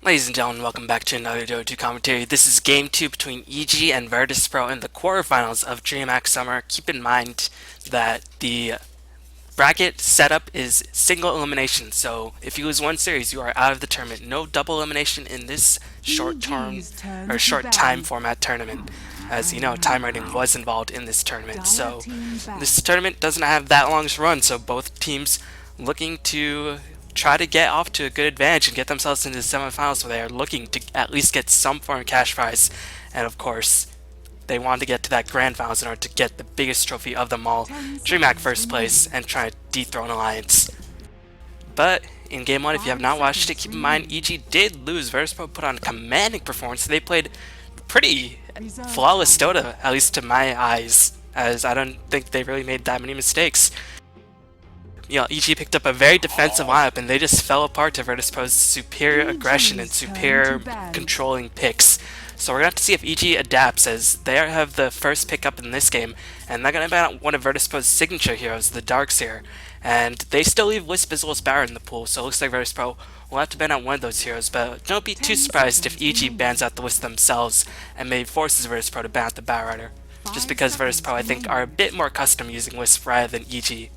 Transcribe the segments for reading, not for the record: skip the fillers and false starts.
Ladies and gentlemen, welcome back to another Dota 2 commentary. This is Game 2 between EG and Virtus.Pro in the quarterfinals of Dreamhack Summer. Keep in mind that the bracket setup is single elimination, so if you lose one series, you are out of the tournament. No double elimination in this short time format tournament. As you know, time rating was involved in this tournament. So this tournament doesn't have that long to run, so both teams looking to try to get off to a good advantage and get themselves into the semifinals where they are looking to at least get some form of cash prize. And of course, they want to get to that grand finals in order to get the biggest trophy of them all, Dreamhack first place, and try to dethrone Alliance. But in game 1, if you have not watched it, keep in mind EG did lose. Virtus.Pro put on a commanding performance. They played pretty flawless Dota, at least to my eyes, as I don't think they really made that many mistakes. EG picked up a very defensive lineup, and they just fell apart to Virtus.Pro's superior aggression and superior controlling picks. So we're going to have to see if EG adapts, as they have the first pick up in this game, and they're going to ban out one of Virtus.Pro's signature heroes, the Darkseer. And they still leave Wisp as well as Barret in the pool, so it looks like Virtus.Pro will have to ban out one of those heroes, but don't be too surprised if EG bans out the Wisp themselves and maybe forces Virtus.Pro to ban out the Batrider, just because Virtus.Pro I think are a bit more accustomed using Wisp rather than EG.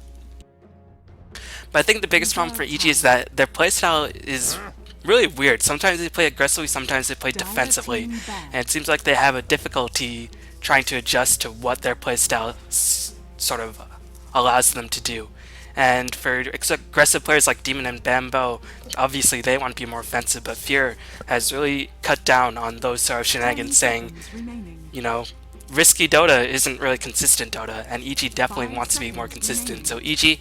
But I think the biggest problem for EG is that their playstyle is really weird. Sometimes they play aggressively, sometimes they play defensively, and it seems like they have a difficulty trying to adjust to what their playstyle sort of allows them to do. And for aggressive players like Demon and Bambo, obviously they want to be more offensive, but Fear has really cut down on those sort of shenanigans, saying, you know, risky Dota isn't really consistent Dota, and EG definitely wants to be more consistent. So EG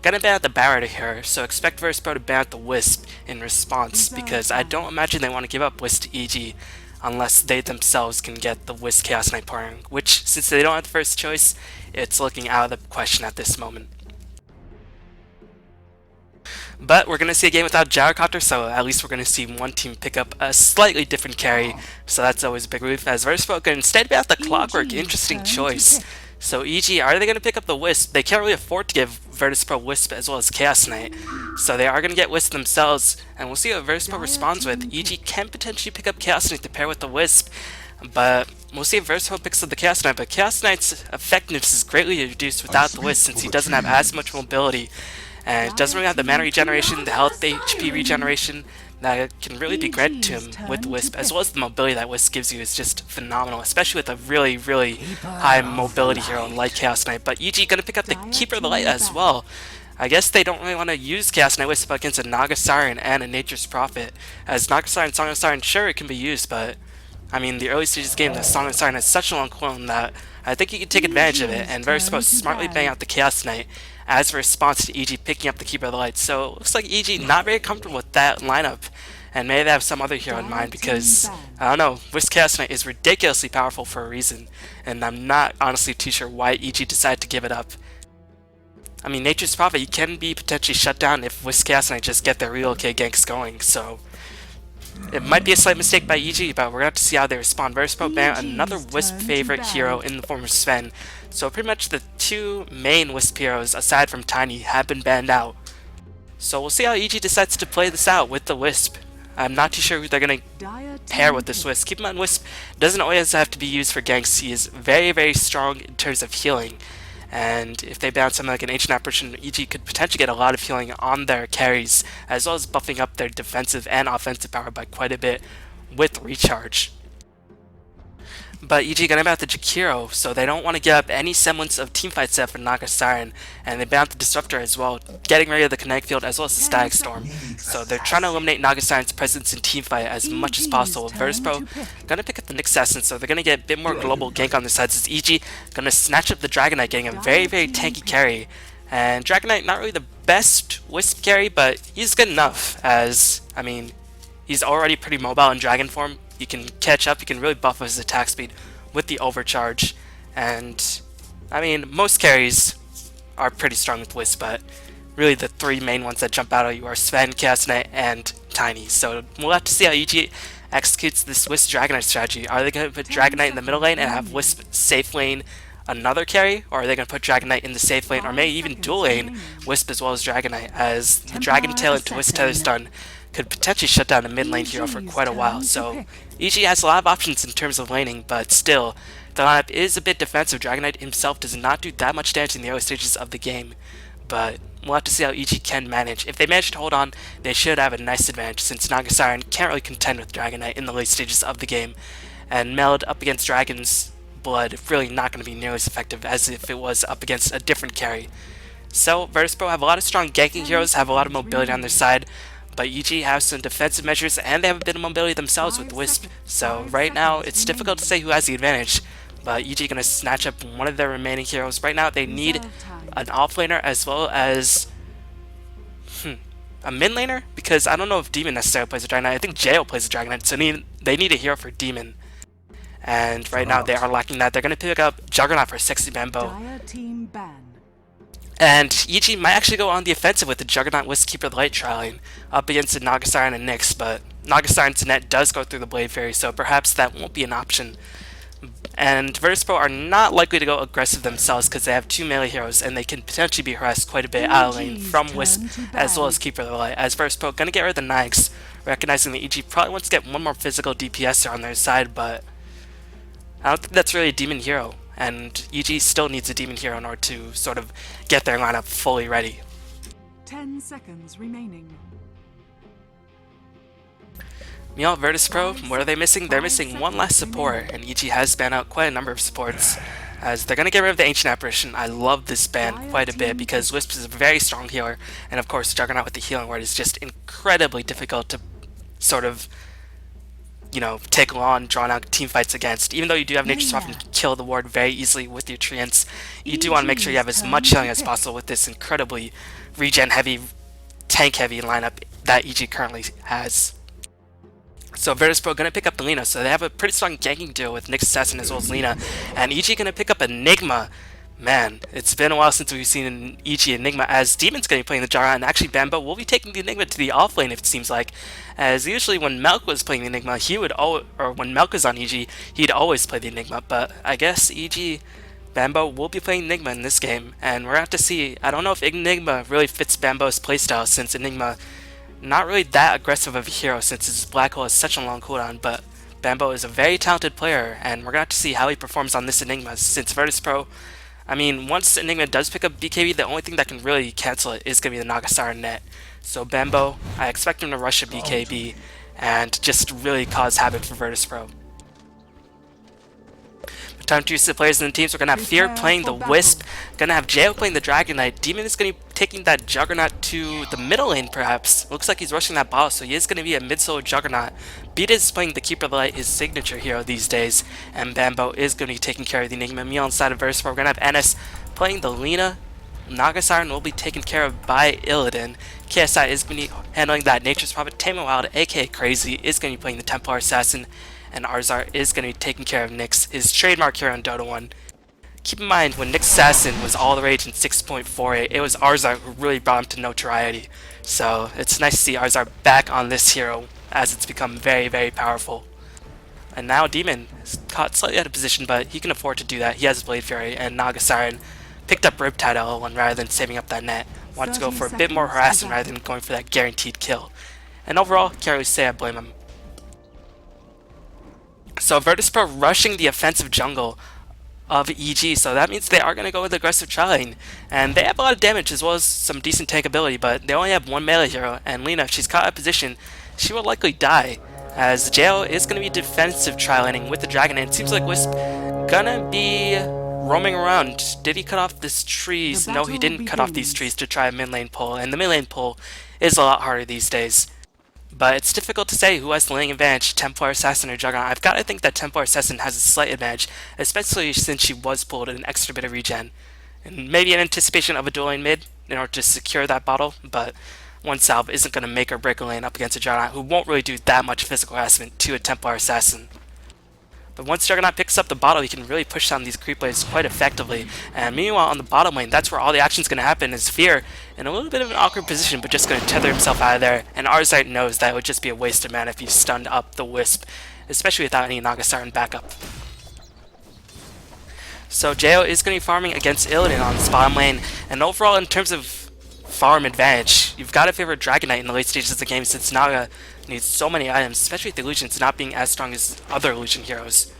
gonna ban out the Batrider here, so expect Virtus.Pro to ban out the Wisp in response, because I don't imagine they want to give up Wisp to EG unless they themselves can get the Wisp Chaos Knight partner, which, since they don't have the first choice, it's looking out of the question at this moment. But we're going to see a game without Gyrocopter, so at least we're going to see one team pick up a slightly different carry, so that's always a big relief. As Virtus.Pro can instead ban out the Clockwork, interesting choice. So EG, are they going to pick up the Wisp? They can't really afford to give Virtus.Pro Wisp as well as Chaos Knight, so they are going to get Wisp themselves, and we'll see what Virtus.Pro responds with. EG can potentially pick up Chaos Knight to pair with the Wisp, but we'll see if Virtus.Pro picks up the Chaos Knight, but Chaos Knight's effectiveness is greatly reduced without the Wisp, since he doesn't have as much mobility, and doesn't really have the mana regeneration, the health HP regeneration that can really be granted to him with Wisp, as well as the mobility that Wisp gives you is just phenomenal, especially with a really, really high mobility hero like Chaos Knight. But EG gonna pick up the Keeper of the Light as well. I guess they don't really want to use Chaos Knight Wisp against a Naga Siren and a Nature's Prophet, as Naga Siren, Song of Siren, sure it can be used, but I mean the early stages game, the Song of Siren has such a long cooldown that I think you can take advantage of it, and Virtus.Pro smartly bang out the Chaos Knight as a response to EG picking up the Keeper of the Light. So it looks like EG not very comfortable with that lineup, and maybe they have some other hero in mind, because, I don't know, Wisp Chaos Knight is ridiculously powerful for a reason, and I'm not honestly too sure why EG decided to give it up. I mean, Nature's Prophet, you can be potentially shut down if Wisp Chaos Knight just get their real okay ganks going, so it might be a slight mistake by EG, but we're going to have to see how they respond. Virtus.Pro ban another Wisp favorite hero in the form of Sven. So pretty much the two main Wisp heroes, aside from Tiny, have been banned out. So we'll see how EG decides to play this out with the Wisp. I'm not too sure who they're going to pair with this Wisp. Keep in mind, Wisp doesn't always have to be used for ganks. He is very, very strong in terms of healing. And if they ban something like an Ancient Apparition, EG could potentially get a lot of healing on their carries, as well as buffing up their defensive and offensive power by quite a bit with Recharge. But EG gonna ban out the Jakiro, so they don't want to give up any semblance of teamfight set for Naga Siren, and they ban out the Disruptor as well, getting rid of the Kinetic Field as well as the Static Storm. So they're trying to eliminate Naga Siren's presence in teamfight as much as possible. Virtus.Pro gonna pick up the Nyx Assassin, so they're gonna get a bit more global gank on their sides, as EG gonna snatch up the Dragon Knight, getting a very, very tanky carry. And Dragon Knight, not really the best Wisp carry, but he's good enough, as, I mean, he's already pretty mobile in Dragon form. You can catch up, you can really buff his attack speed with the Overcharge, and I mean, most carries are pretty strong with Wisp, but really the three main ones that jump out at you are Sven, Chaos Knight, and Tiny. So we'll have to see how EG executes this Wisp Dragon Knight strategy. Are they going to put Dragon Knight in the middle lane and have Wisp safe lane another carry, or are they going to put Dragon Knight in the safe lane, or maybe even dual lane Wisp as well as Dragon Knight, as the Dragon Tail into Wisp Tether Stun could potentially shut down a mid lane hero for quite a while. So EG has a lot of options in terms of laning, but still, the lineup is a bit defensive. Dragon Knight himself does not do that much damage in the early stages of the game, but we'll have to see how EG can manage. If they manage to hold on, they should have a nice advantage, since Naga Siren can't really contend with Dragon Knight in the late stages of the game, and Meld up against Dragon's Blood really not going to be nearly as effective as if it was up against a different carry. So Virtus.Pro have a lot of strong ganking heroes, have a lot of mobility on their side, but EG have some defensive measures, and they have a bit of mobility themselves with Wisp. So right now, it's difficult to say who has the advantage, but EG going to snatch up one of their remaining heroes. Right now, they need an offlaner as well as a mid laner, because I don't know if Demon necessarily plays a Dragon Knight. I think Jail plays a Dragon Knight, so they need a hero for Demon. And right now, they are lacking that. They're going to pick up Juggernaut for Sexy Bambo. And EG might actually go on the offensive with the Juggernaut Wisp Keeper of the Light trialing up against the Naga Siren and Nyx, but Naga Siren's net does go through the Blade Fairy, so perhaps that won't be an option. And Virtus.Pro are not likely to go aggressive themselves because they have two melee heroes and they can potentially be harassed quite a bit out of lane from Wisp as well as Keeper of the Light. As Virtus.Pro going to get rid of the Nyx, recognizing that EG probably wants to get one more physical DPSer on their side, but I don't think that's really a demon hero, and EG still needs a demon hero in order to sort of get their lineup fully ready. 10 seconds remaining. Meanwhile, Virtus.Pro, what are they missing? They're missing one last support, and EG has banned out quite a number of supports, as they're going to get rid of the Ancient Apparition. I love this ban quite a bit because Wisp is a very strong healer, and of course Juggernaut with the healing ward is just incredibly difficult to sort of, you know, take long, drawn-out team fights against. Even though you do have Nature's Swap and kill the ward very easily with your treants, you do want to make sure you have as much healing as possible with this incredibly regen-heavy, tank-heavy lineup that EG currently has. So Virtus.Pro going to pick up the Lina, so they have a pretty strong ganking duo with Nyx Assassin as well as Lina, and EG going to pick up Enigma. Man, it's been a while since we've seen an EG Enigma, as Demon's going to be playing the Jara, and actually Bambo will be taking the Enigma to the offlane, if it seems like, as usually when Melk was playing the Enigma, he would or when Melk was on EG, he'd always play the Enigma, but I guess EG Bambo will be playing Enigma in this game, and we're going to have to see. I don't know if Enigma really fits Bambo's playstyle, since Enigma not really that aggressive of a hero since his Black Hole has such a long cooldown, but Bambo is a very talented player, and we're going to have to see how he performs on this Enigma, since Virtus.Pro, I mean, once Enigma does pick up BKB, the only thing that can really cancel it is going to be the Naga Siren net. So Bambo, I expect him to rush a BKB and just really cause havoc for Virtus.Pro. Time to use the players in the teams. We're going to have Fear playing the Wisp, going to have Jail playing the Dragon Knight. Demon is going to be taking that Juggernaut to the middle lane, perhaps. Looks like he's rushing that bottle, so he is going to be a mid-solo Juggernaut. Beat is playing the Keeper of the Light, his signature hero these days, and Bambo is going to be taking care of the Enigma. Meal inside of Virtus.Pro. We're going to have NS playing the Lina. Naga Siren will be taken care of by Illidan. KSI is going to be handling that Nature's Prophet. Tame Wild, aka Crazy, is going to be playing the Templar Assassin. And Ars-art is going to be taking care of Nyx, his trademark hero in Dota 1. Keep in mind, when Nyx Assassin was all the rage in 6.48, it was Ars-art who really brought him to notoriety. So it's nice to see Ars-art back on this hero, as it's become very, very powerful. And now Demon is caught slightly out of position, but he can afford to do that. He has his Blade Fury, and Naga Siren picked up Riptide L1 rather than saving up that net. Wanted to go for a bit more harassment rather than going for that guaranteed kill. And overall, can't really say I blame him. So Virtus.Pro rushing the offensive jungle of EG, so that means they are going to go with aggressive tri-lane. And they have a lot of damage as well as some decent tank ability, but they only have one melee hero, and Lina, if she's caught out of position, she will likely die, as Jail is going to be defensive tri-laning with the Dragon, and it seems like Wisp gonna be roaming around. Did he cut off these trees? No, he didn't cut off these trees to try a mid lane pull, and the mid lane pull is a lot harder these days. But it's difficult to say who has the laning advantage, Templar Assassin or Juggernaut. I've got to think that Templar Assassin has a slight advantage, especially since she was pulled an extra bit of regen. And maybe in anticipation of a dual lane mid in order to secure that bottle, but one salve isn't going to make or break a lane up against a Juggernaut who won't really do that much physical harassment to a Templar Assassin. But once Juggernaut picks up the bottle, he can really push down these creep waves quite effectively. And meanwhile, on the bottom lane, that's where all the action's going to happen, is Fear in a little bit of an awkward position, but just going to tether himself out of there. And Ars-art knows that it would just be a waste of mana if he stunned up the Wisp, especially without any Naga Siren backup. So Jo is going to be farming against Illidan on this bottom lane, and overall in terms of farm advantage. You've got to favor Dragon Knight in the late stages of the game since Naga needs so many items, especially with illusions not being as strong as other illusion heroes.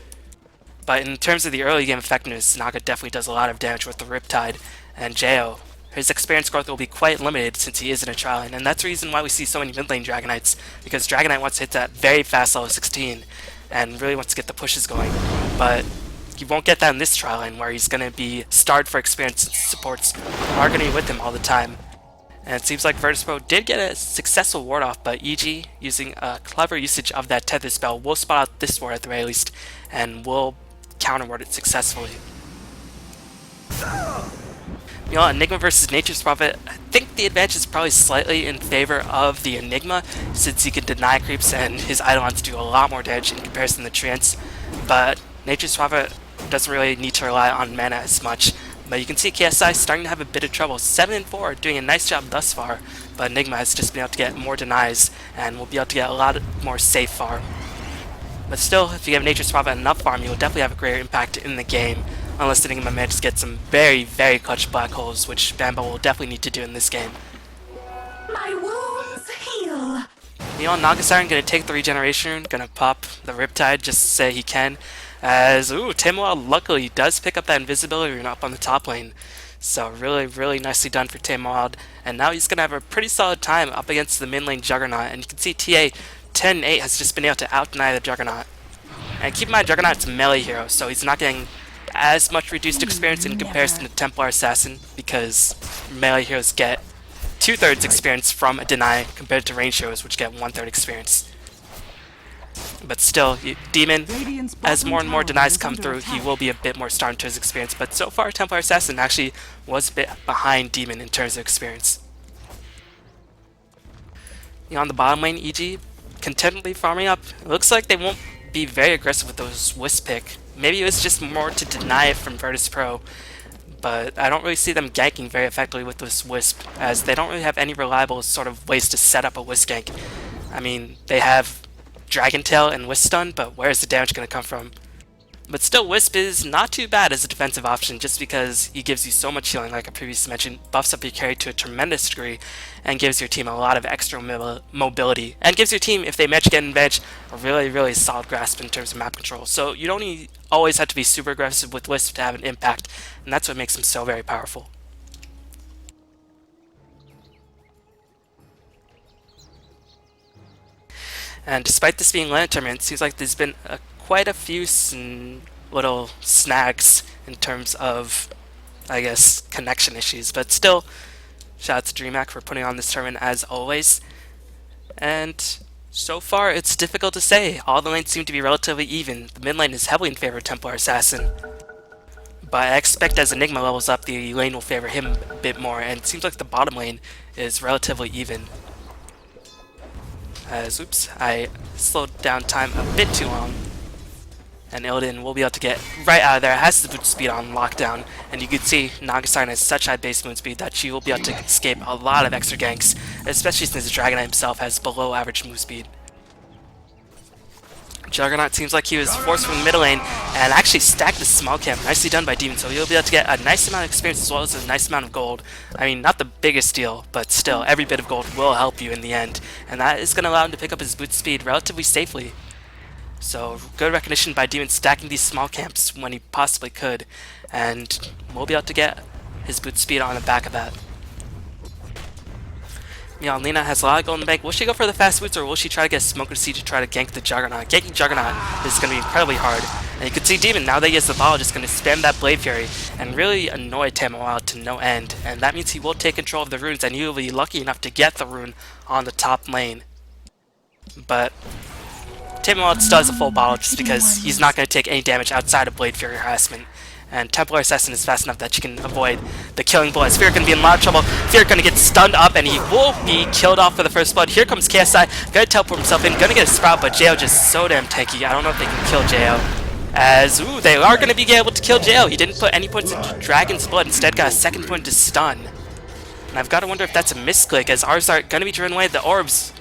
But in terms of the early game effectiveness, Naga definitely does a lot of damage with the Riptide, and Jo, his experience growth will be quite limited since he is in a trial lane, and that's the reason why we see so many mid lane Dragon Knights, because Dragon Knight wants to hit that very fast level 16, and really wants to get the pushes going. But you won't get that in this trial lane, where he's going to be starved for experience since supports are going to be with him all the time. And it seems like Virtus.Pro did get a successful ward off, but EG, using a clever usage of that tether spell, will spot out this ward at the very least, and will counter ward it successfully. You know, Enigma versus Nature's Prophet, I think the advantage is probably slightly in favor of the Enigma, since he can deny creeps and his Eidolons do a lot more damage in comparison to Treants. But Nature's Prophet doesn't really need to rely on mana as much. But you can see KSI starting to have a bit of trouble. 7-4, doing a nice job thus far, but Enigma has just been able to get more denies and will be able to get a lot more safe farm. But still, if you give Nature's Prophet enough farm, you'll definitely have a greater impact in the game, unless Enigma manages to get some very, very clutch black holes, which Bambo will definitely need to do in this game. My wounds heal. You know, Nagasiren gonna take the regeneration rune, gonna pop the Riptide just to say he can. As, Tamoil luckily does pick up that invisibility rune up on the top lane. So really, really nicely done for Tamoil. And now he's gonna have a pretty solid time up against the mid lane Juggernaut. And you can see TA 10-8 has just been able to out-deny the Juggernaut. And keep in mind, Juggernaut's a melee hero, so he's not getting as much reduced experience in comparison to Templar Assassin, because melee heroes get 2/3 experience from a deny compared to range heroes, which get 1/3 experience. But still, Demon, as more and more denies come through, he will be a bit more starved to his experience. But so far, Templar Assassin actually was a bit behind Demon in terms of experience. You know, on the bottom lane, EG, contentedly farming up. It looks like they won't be very aggressive with those Wisp pick. Maybe it was just more to deny it from Virtus.Pro, but I don't really see them ganking very effectively with this Wisp, as they don't really have any reliable sort of ways to set up a Wisp gank. I mean, they have Dragon Tail and Wisp Stun, but where is the damage going to come from? But still, Wisp is not too bad as a defensive option, just because he gives you so much healing, like I previously mentioned, buffs up your carry to a tremendous degree, and gives your team a lot of extra mobility, and gives your team, if they match get an advantage, a really, really solid grasp in terms of map control. So you don't always have to be super aggressive with Wisp to have an impact, and that's what makes him so very powerful. And despite this being LAN tournament, it seems like there's been quite a few little snags in terms of, I guess, connection issues. But still, shout out to Dreamhack for putting on this tournament as always. And so far, it's difficult to say. All the lanes seem to be relatively even. The mid lane is heavily in favor of Templar Assassin. But I expect as Enigma levels up, the lane will favor him a bit more. And it seems like the bottom lane is relatively even. As, oops, I slowed down time a bit too long. And Illidan will be able to get right out of there, has the boot speed on lockdown, and you can see Nagasiren has such high base move speed that she will be able to escape a lot of extra ganks, especially since the Dragon Knight himself has below average move speed. Juggernaut seems like he was forced from the middle lane and actually stacked the small camp. Nicely done by Demon, so he'll be able to get a nice amount of experience as well as a nice amount of gold. I mean, not the biggest deal, but still, every bit of gold will help you in the end, and that is going to allow him to pick up his boot speed relatively safely. So, good recognition by Demon stacking these small camps when he possibly could, and we'll be able to get his boot speed on the back of that. You know, Lina has a lot of gold in the bank. Will she go for the fast boots, or will she try to get Smoker Seed to try to gank the Juggernaut? Ganking Juggernaut is going to be incredibly hard. And you can see Demon, now that he has the ball, just going to spam that Blade Fury and really annoy Tamoil to no end. And that means he will take control of the runes, and he will be lucky enough to get the rune on the top lane. But Tamoil still has a full bottle just because he's not going to take any damage outside of Blade Fury harassment. And Templar Assassin is fast enough that she can avoid the killing blow. As Fear going to be in a lot of trouble. Fear going to get stunned up, and he will be killed off for the first blood. Here comes KSI, going to teleport himself in, going to get a Sprout, but Jo just so damn tanky. I don't know if they can kill Jo. As, they are going to be able to kill Jo. He didn't put any points into Dragon's Blood, instead got a second point to stun. And I've got to wonder if that's a misclick, as Ars-art going to be driven away. The orbs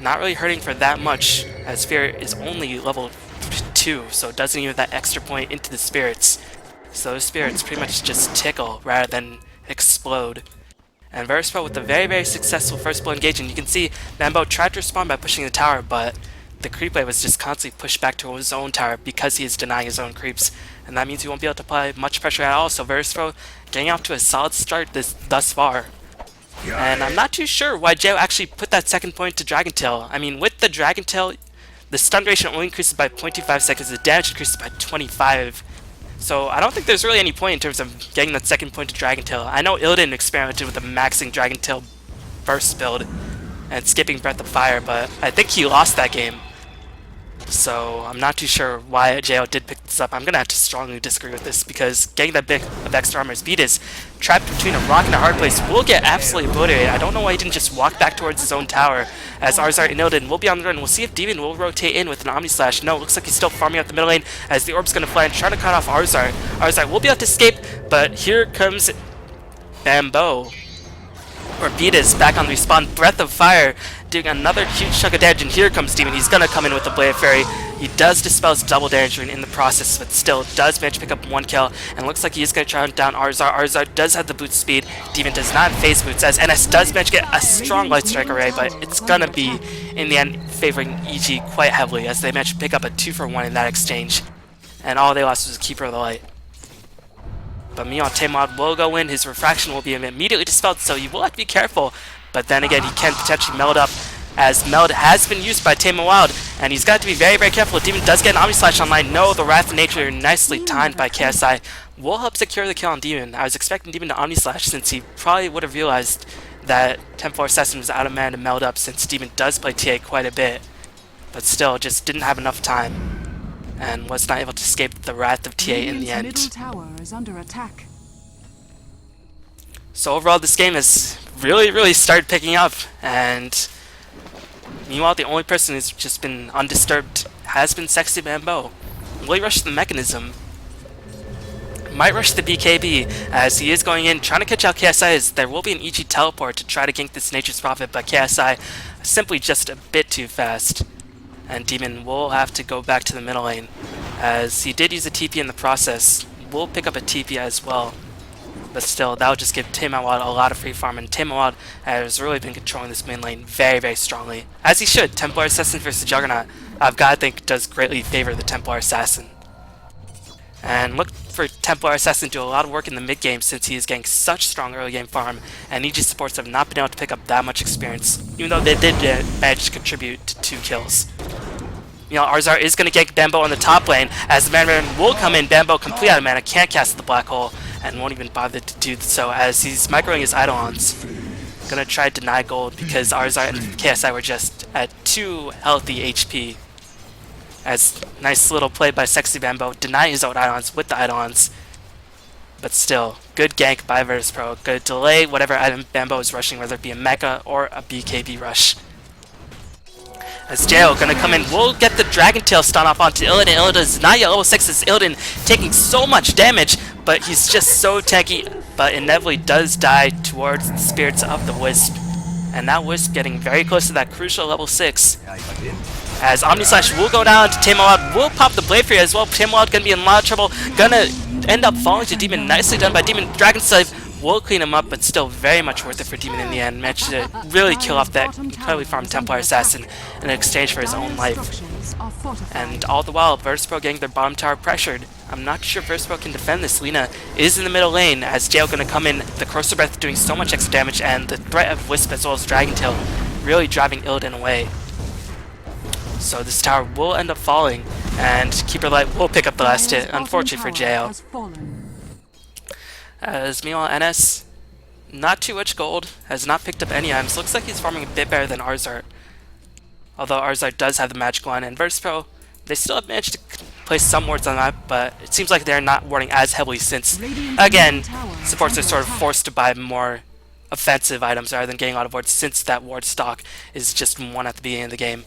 not really hurting for that much, as Fear is only level 2, so it doesn't even have that extra point into the spirits. So those spirits pretty much just tickle rather than explode. And Virtus.Pro with a very successful first blow engagement. You can see Bambo tried to respond by pushing the tower, but the creep wave was just constantly pushed back to his own tower because he is denying his own creeps. And that means he won't be able to apply much pressure at all. So Virtus.Pro getting off to a solid start thus far. And I'm not too sure why Jao actually put that second point to Dragon Tail. I mean, with the Dragon Tail, the stun duration only increases by 0.25 seconds, the damage increases by 25. So I don't think there's really any point in terms of getting that second point to Dragon Tail. I know Illidan experimented with the maxing Dragon Tail burst build and skipping Breath of Fire, but I think he lost that game. So I'm not too sure why JL did pick this up. I'm going to have to strongly disagree with this because getting that big of extra armor speed is trapped between a rock and a hard place will get absolutely obliterated. I don't know why he didn't just walk back towards his own tower as Ars-art and Illidan will be on the run. We'll see if Demon will rotate in with an Omni Slash. No, looks like he's still farming out the middle lane as the orb's going to fly and try to cut off Ars-art. Ars-art will be able to escape, but here comes Bambo. Or Beatus back on the respawn. Breath of Fire doing another huge chunk of damage, and here comes Demon. He's gonna come in with the Blade Fairy. He does dispel his double damage in the process, but still does manage to pick up one kill, and looks like he is gonna try down Ars-art. Ars-art does have the boot speed. Demon does not have phase boots, as NS does manage to get a strong Light Strike array, but it's gonna be, in the end, favoring EG quite heavily, as they managed to pick up a 2-for-1 in that exchange. And all they lost was a Keeper of the Light. But meanwhile, Taemod will go in, his refraction will be immediately dispelled, so you will have to be careful. But then again, he can potentially meld up, as meld has been used by Taemod, and he's got to be very careful. Demon does get an Omni Slash online. No, the Wrath of Nature, nicely timed by KSI, will help secure the kill on Demon. I was expecting Demon to Omni Slash, since he probably would have realized that Templar Assassin was out of mana to meld up, since Demon does play TA quite a bit. But still, just didn't have enough time, and was not able to escape the Wrath of TA in the end. Middle tower is under attack. So overall, this game has really started picking up, and meanwhile, the only person who's just been undisturbed has been Sexy Bambo. Will he rush the mechanism? Might rush the BKB, as he is going in, trying to catch out KSI, as there will be an EG teleport to try to gank this Nature's Prophet, but KSI simply just a bit too fast. And Demon will have to go back to the middle lane, as he did use a TP in the process. Will pick up a TP as well, but still, that'll just give Taemod a lot of free farm, and Taemod has really been controlling this main lane very strongly, as he should. Templar Assassin versus Juggernaut, I've got to think, does greatly favor the Templar Assassin. And look for Templar Assassin to do a lot of work in the mid game, since he is getting such strong early game farm, and EG supports have not been able to pick up that much experience, even though they did manage to contribute to 2 kills. You know, Ars-art is going to gank Bambo on the top lane, as the Mandarin will come in. Bambo complete out of mana, can't cast the Black Hole, and won't even bother to do so, as he's microing his Eidolons. Gonna try to deny gold, because Ars-art and KSI were just at 2 healthy HP. As nice little play by Sexy Bambo, deny his own Eidolons with the Eidolons. But still, good gank by Virtus.Pro. Good delay whatever item Bambo is rushing, whether it be a Mecha or a BKB rush. As Jail gonna come in, will get the Dragon Tail stun off onto Illidan. Illidan is not yet level 6, as Illidan taking so much damage, but he's just so tanky, but inevitably does die towards the spirits of the Wisp. And that Wisp getting very close to that crucial level 6. As Omni Slash will go down to Taemod, will pop the Blade Fury as well. Taemod gonna be in a lot of trouble, gonna end up falling to Demon. Nicely done by Demon. Dragon Slave will clean him up, but still very much worth it for Demon in the end. Managed to really kill off that incredibly farmed Templar Assassin in exchange for his own life. And all the while, Virtus.Pro getting their bottom tower pressured. I'm not sure Virtus.Pro can defend this. Lina is in the middle lane, as Jail gonna come in, the Corrosive Breath doing so much extra damage, and the threat of Wisp as well as Dragon Tail really driving Illidan away. So this tower will end up falling, and Keeper Light will pick up the last hit, unfortunately for Jail. As meanwhile, NS, not too much gold, has not picked up any items. Looks like he's farming a bit better than Ars-art. Although Ars-art does have the magic one, and Virtus.Pro, they still have managed to place some wards on that, but it seems like they're not warding as heavily, since, again, supports are sort of forced to buy more offensive items rather than getting a lot of wards, since that ward stock is just 1 at the beginning of the game.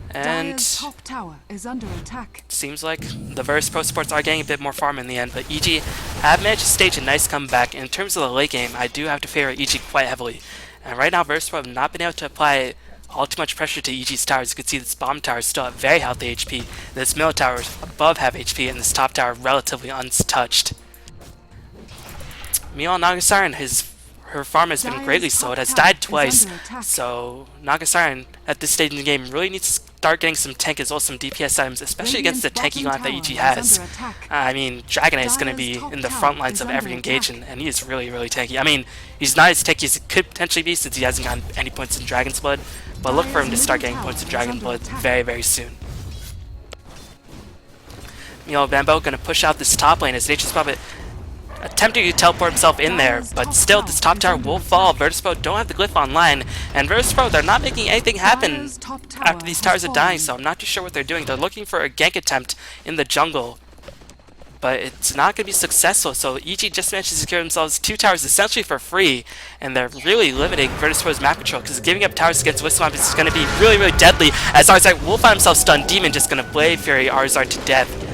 And top tower is under attack. Seems like the Virtus.Pro supports are getting a bit more farm in the end, but EG have managed to stage a nice comeback. In terms of the late game, I do have to favor EG quite heavily. And right now, Virtus.Pro have not been able to apply all too much pressure to EG's towers. You can see this bottom tower is still at very healthy HP, this middle tower is above half HP, and this top tower relatively untouched. Meanwhile, Nagasaren, her farm has been greatly slowed, has died twice. So Nagasaren at this stage in the game really needs to start getting some tank as well as some DPS items, especially against the tanky lineup that EG has. I mean, Dragon is going to be in the front lines of every engagement, and he is really, really tanky. I mean, he's not as tanky as he could potentially be since he hasn't gotten any points in Dragon's Blood, but look for him to start getting points in Dragon's Blood very, very soon. Meanwhile, Bambo going to push out this top lane as Nature's Puppet attempting to teleport himself in there, but still this top tower will fall. Virtus.Pro don't have the glyph online, and Virtus.Pro, they're not making anything happen after these towers are dying, so I'm not too sure what they're doing. They're looking for a gank attempt in the jungle, but it's not going to be successful, so EG just managed to secure themselves 2 towers essentially for free, and they're really limiting Virtus.Pro's map control, because giving up towers against Wisp is going to be really, really deadly, as Ars-art will find himself stunned. Demon just going to Blade Fury Ars-art to death.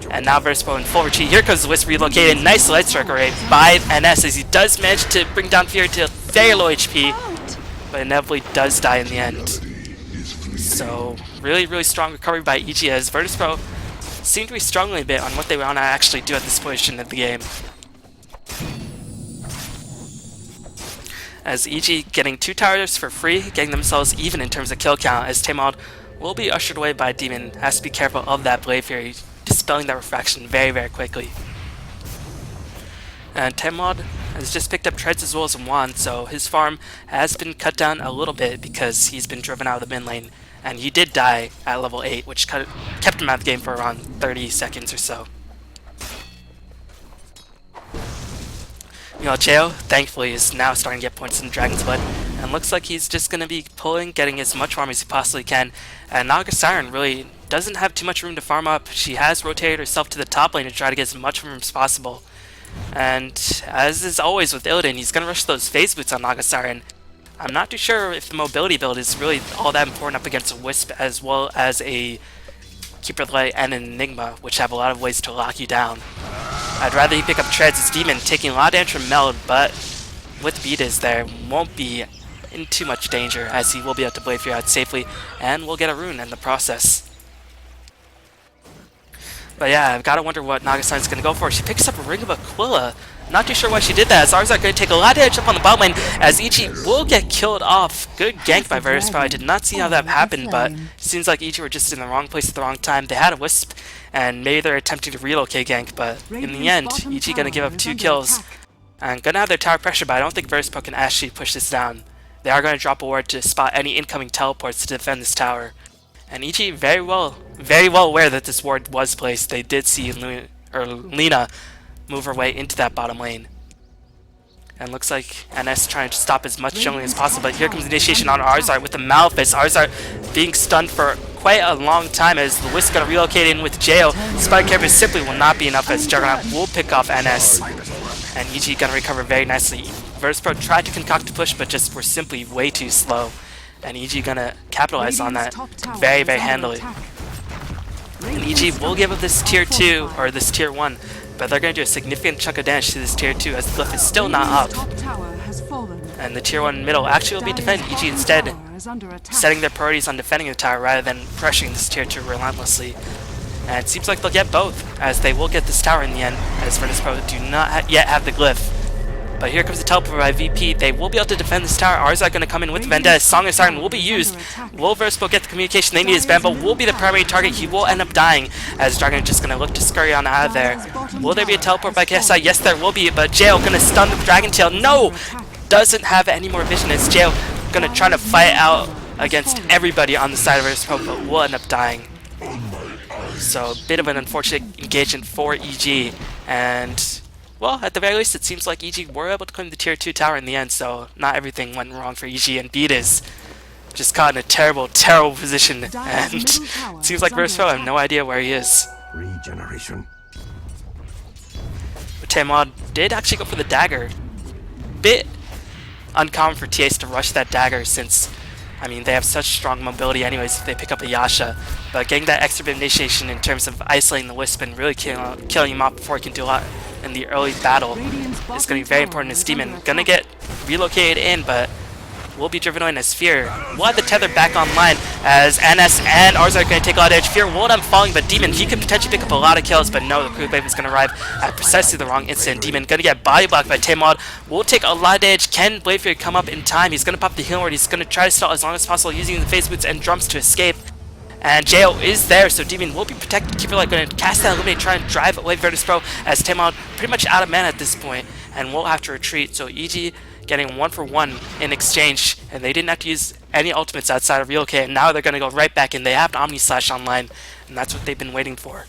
And now Virtus.Pro in full retreat. Here comes the Wisp relocated. Nice light strike array by NS as he does manage to bring down Fury to very low HP, but inevitably does die in the end. So really, really strong recovery by EG as Virtus.Pro seem to be struggling a bit on what they want to actually do at this position of the game. As EG getting 2 towers for free, getting themselves even in terms of kill count, as Taemod will be ushered away by Demon. Has to be careful of that Blade Fury, dispelling that refraction very, very quickly. And Taemod has just picked up treads as well as wand, so his farm has been cut down a little bit because he's been driven out of the mid lane. And he did die at level 8, which kept him out of the game for around 30 seconds or so. Meanwhile, Cheo, thankfully, is now starting to get points in Dragon's Blood, and looks like he's just going to be pulling, getting as much farm as he possibly can. And Nagasaren really doesn't have too much room to farm up. She has rotated herself to the top lane to try to get as much from him as possible. And as is always with Illidan, he's going to rush those phase boots on Nagasaren. I'm not too sure if the mobility build is really all that important up against a Wisp as well as a Keeper of the Light and an Enigma, which have a lot of ways to lock you down. I'd rather he pick up treads as Demon, taking a lot of damage from Meld, but with Beatas there, won't be in too much danger as he will be able to Blade Fury out safely and will get a rune in the process. But yeah, I've got to wonder what Nagasaren's going to go for. She picks up a Ring of Aquila. Not too sure why she did that, as Ars-art going to take a lot of damage up on the bot lane, as EG will get killed off. Good gank by Virtus.Pro. I did not see how that happened, but it seems like EG were just in the wrong place at the wrong time. They had a Wisp, and maybe they're attempting to relocate gank, but in the end, EG going to give up 2 kills. And going to have their tower pressure, but I don't think Virtus.Pro can actually push this down. They are going to drop a ward to spot any incoming teleports to defend this tower. And EG very well aware that this ward was placed. They did see Lina move her way into that bottom lane. And looks like NS trying to stop as much jungling as possible, but here comes the initiation on Ars-art with the Malefice. Ars-art being stunned for quite a long time as the Wisp gonna relocate in with Jail. Spike Carrier simply will not be enough as Juggernaut will pick off NS. And EG gonna recover very nicely. Virtus.Pro tried to concoct a push, but just were simply way too slow. And EG gonna capitalize on that very, very handily. And EG will give up this tier 2, or this tier 1, but they're going to do a significant chunk of damage to this tier 2 as the glyph is still not up. And the tier 1 middle actually will be defended. EG instead setting their priorities on defending the tower rather than pressuring this tier 2 relentlessly. And it seems like they'll get both, as they will get this tower in the end, as Virtus.Pro do not yet have the glyph. But here comes the teleport by VP. They will be able to defend this tower. Ars-art going to come in with Vendetta. Song of Siren will be used. Will Virtus.Pro get the communication they need as Bambo will be the primary target. He will end up dying as Dragon is just going to look to scurry on out of there. Will there be a teleport by KSI? Yes, there will be, but Jail going to stun the Dragon Tail. No! Doesn't have any more vision as Jail going to try to fight out against everybody on the side of Virtus.Pro, but will end up dying. So a bit of an unfortunate engagement for EG, and well, at the very least, it seems like EG were able to claim the tier 2 tower in the end, so not everything went wrong for EG, and Beatas just caught in a terrible, terrible position, and it seems like Virtus.Pro have no idea where he is. Regeneration. But Taemod did actually go for the dagger. Bit uncommon for TAs to rush that dagger since, I mean, they have such strong mobility anyways if they pick up a Yasha, but getting that extra bit of initiation in terms of isolating the Wisp and really killing him off before he can do a lot in the early battle is going to be very important as Demon. Going to get relocated in, but will be driven away, as Fear will have the tether back online as NS and Ars-art are going to take a lot of damage. Fear will end up falling, but Demon, he could potentially pick up a lot of kills, but no, the crew wave is going to arrive at precisely the wrong instant. Demon going to get body blocked by Tamod, will take a lot of damage. Can Blade Fear come up in time? He's going to pop the healing ward. He's going to try to stall as long as possible using the face boots and drums to escape. And Jo is there, so Demon will be protected. Keeper Light going to cast that Illuminate, try and drive away Virtus.Pro as Tamod pretty much out of mana at this point, and will have to retreat. So EG getting 1 for 1 in exchange, and they didn't have to use any ultimates outside of Relocate, and now they're going to go right back in. They have Omni Slash online, and that's what they've been waiting for.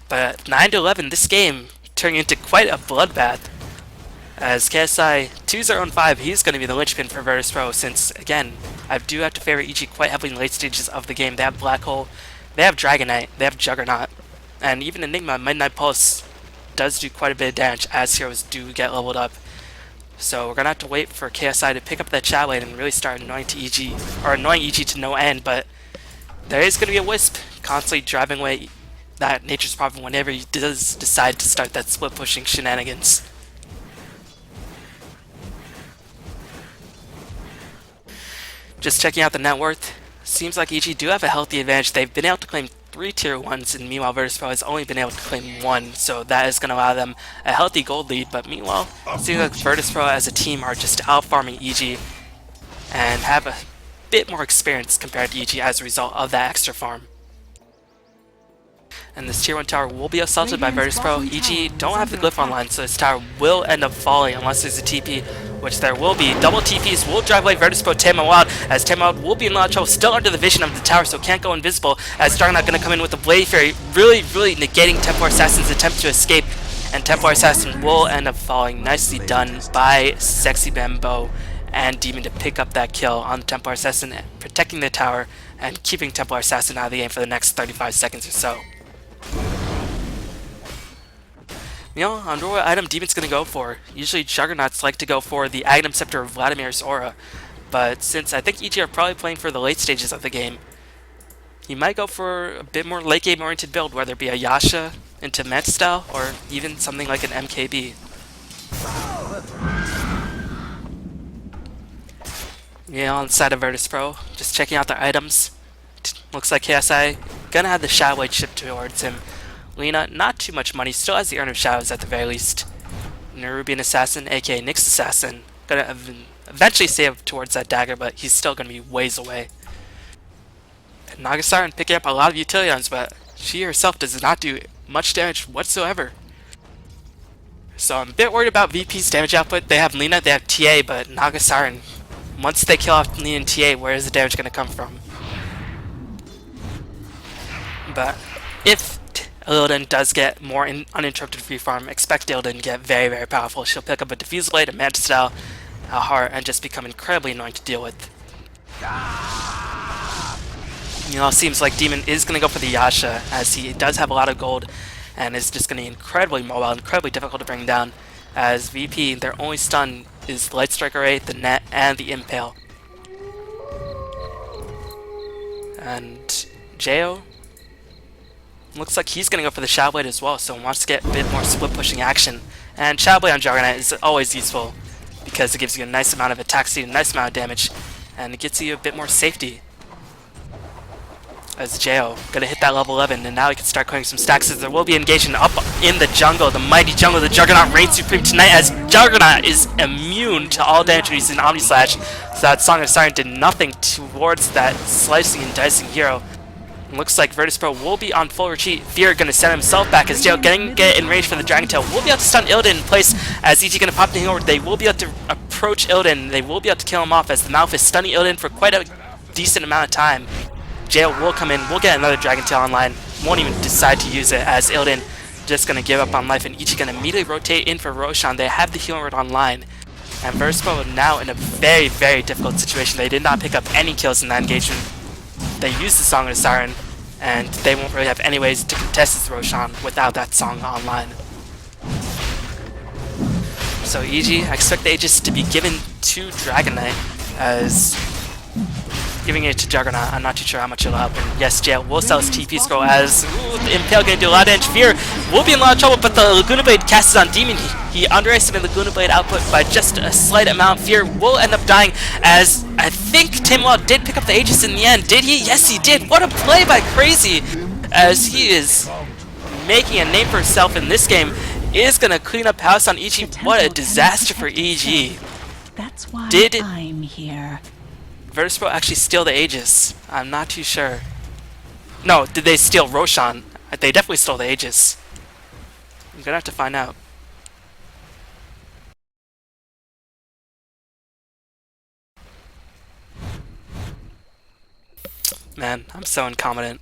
But 9-11, this game turning into quite a bloodbath, as KSI 2-0-5, he's going to be the linchpin for Virtus.Pro, since, again, I do have to favor EG quite heavily in late stages of the game. They have Black Hole, they have Dragon Knight, they have Juggernaut, and even Enigma, Midnight Pulse does do quite a bit of damage as heroes do get leveled up. So we're going to have to wait for KSI to pick up that chat lane and really start annoying EG to no end, but there is going to be a Wisp constantly driving away that Nature's Prophet whenever he does decide to start that split pushing shenanigans. Just checking out the net worth, seems like EG do have a healthy advantage. They've been able to claim 3 tier 1s, and meanwhile Virtus.Pro has only been able to claim 1, so that is going to allow them a healthy gold lead. But meanwhile, it seems like Virtus.Pro as a team are just out farming EG and have a bit more experience compared to EG as a result of that extra farm. And this tier 1 tower will be assaulted by Virtus.Pro. EG don't have the glyph online, so this tower will end up falling unless there's a TP, which there will be. Double TPs will drive away Virtus.Pro Tamawad, as Tamawad will be in a lot of trouble, still under the vision of the tower, so can't go invisible, as Juggernaut going to come in with the Blade Fury, really negating Templar Assassin's attempt to escape, and Templar Assassin will end up falling. Nicely done by Sexy Bambo and Demon to pick up that kill on the Templar Assassin, protecting the tower and keeping Templar Assassin out of the game for the next 35 seconds or so. You know, I wonder what item Demon's going to go for. Usually Juggernauts like to go for the Aghanim Scepter of Vladimir's Aura, but since I think EG are probably playing for the late stages of the game, he might go for a bit more late game oriented build, whether it be a Yasha into Manta style, or even something like an MKB. Yeah, on the side of Virtus.Pro, just checking out their items. Looks like KSI gonna have the Shadow Blade shipped towards him. Lena, not too much money, still has the Urn of Shadows at the very least. Nerubian Assassin, aka Nyx Assassin, gonna eventually save towards that dagger, but he's still gonna be ways away. And Nagasiren picking up a lot of utility items, but she herself does not do much damage whatsoever. So I'm a bit worried about VP's damage output. They have Lena, they have TA, but Nagasiren, once they kill off Lena and TA, where is the damage gonna come from? But if Illidan does get more uninterrupted free farm, expect Illidan to get very powerful. She'll pick up a Diffuse Blade, a Manta Style, a Heart, and just become incredibly annoying to deal with. You know, it seems like Demon is going to go for the Yasha, as he does have a lot of gold, and is just going to be incredibly mobile, incredibly difficult to bring down, as VP, their only stun is the Light Strike Array, the Net, and the Impale. And Jo, looks like he's going to go for the Shadow Blade as well, so wants to get a bit more split pushing action. And Shadow Blade on Juggernaut is always useful, because it gives you a nice amount of attack speed, a nice amount of damage, and it gets you a bit more safety. As Jo gonna hit that level 11, and now he can start clearing some stacks, as there will be engagement up in the jungle, the mighty jungle. The Juggernaut reigns supreme tonight, as Juggernaut is immune to all damage when he's in Omni Slash, so that Song of Siren did nothing towards that slicing and dicing hero. It looks like Virtus.Pro will be on full retreat. Fear gonna send himself back, as Jo get in range for the Dragon Tail. Will be able to stun Illidan in place, as EG gonna pop the heal. They will be able to approach Illidan. They will be able to kill him off, as the Mouth is stunning Illidan for quite a decent amount of time. Jo will come in, we'll get another Dragon Tail online, won't even decide to use it, as Illidan just gonna give up on life, and EG gonna immediately rotate in for Roshan. They have the healing word online, and Virtus.Pro now in a very difficult situation. They did not pick up any kills in that engagement. They used the Song of the Siren, and they won't really have any ways to contest this Roshan without that song online. So EG, I expect the Aegis to be given to Dragon Knight, as giving it to Juggernaut. I'm not too sure how much it'll help. And yes, Jail will sell his TP scroll as the Impale gonna do a lot of damage. Fear will be in a lot of trouble, but the Laguna Blade casts on Demon. He underestimated Laguna Blade output by just a slight amount. Fear will end up dying as I think Timwell did pick up the Aegis in the end. Did he? Yes, he did. What a play by Crazy, as he is making a name for himself in this game. Is gonna clean up house on EG. What a disaster for EG. That's why Did I'm here. Virtus.Pro actually steal the Aegis? I'm not too sure. No, did they steal Roshan? They definitely stole the Aegis. I'm gonna have to find out. Man, I'm so incompetent.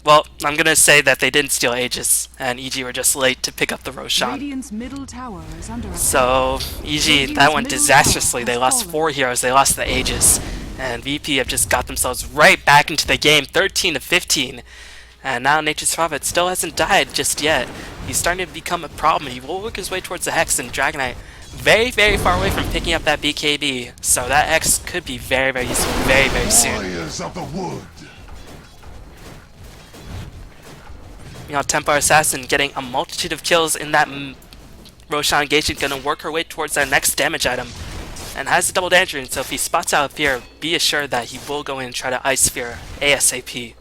Well, I'm gonna say that they didn't steal Aegis, and EG were just late to pick up the Roshan. Radiant's middle tower is under attack. So, EG, that went disastrously. They lost 4 heroes, they lost the Aegis, and VP have just got themselves right back into the game, 13-15. And now Nature's Prophet still hasn't died just yet. He's starting to become a problem. He will work his way towards the Hex, and Dragonite very, very far away from picking up that BKB. So that Hex could be very, very useful very, very soon. Warriors of the wood. You know, Templar Assassin getting a multitude of kills in that Roshan engagement, gonna work her way towards that next damage item. And has the double damage rune, so if he spots out Fear, be assured that he will go in and try to Ice Fear ASAP.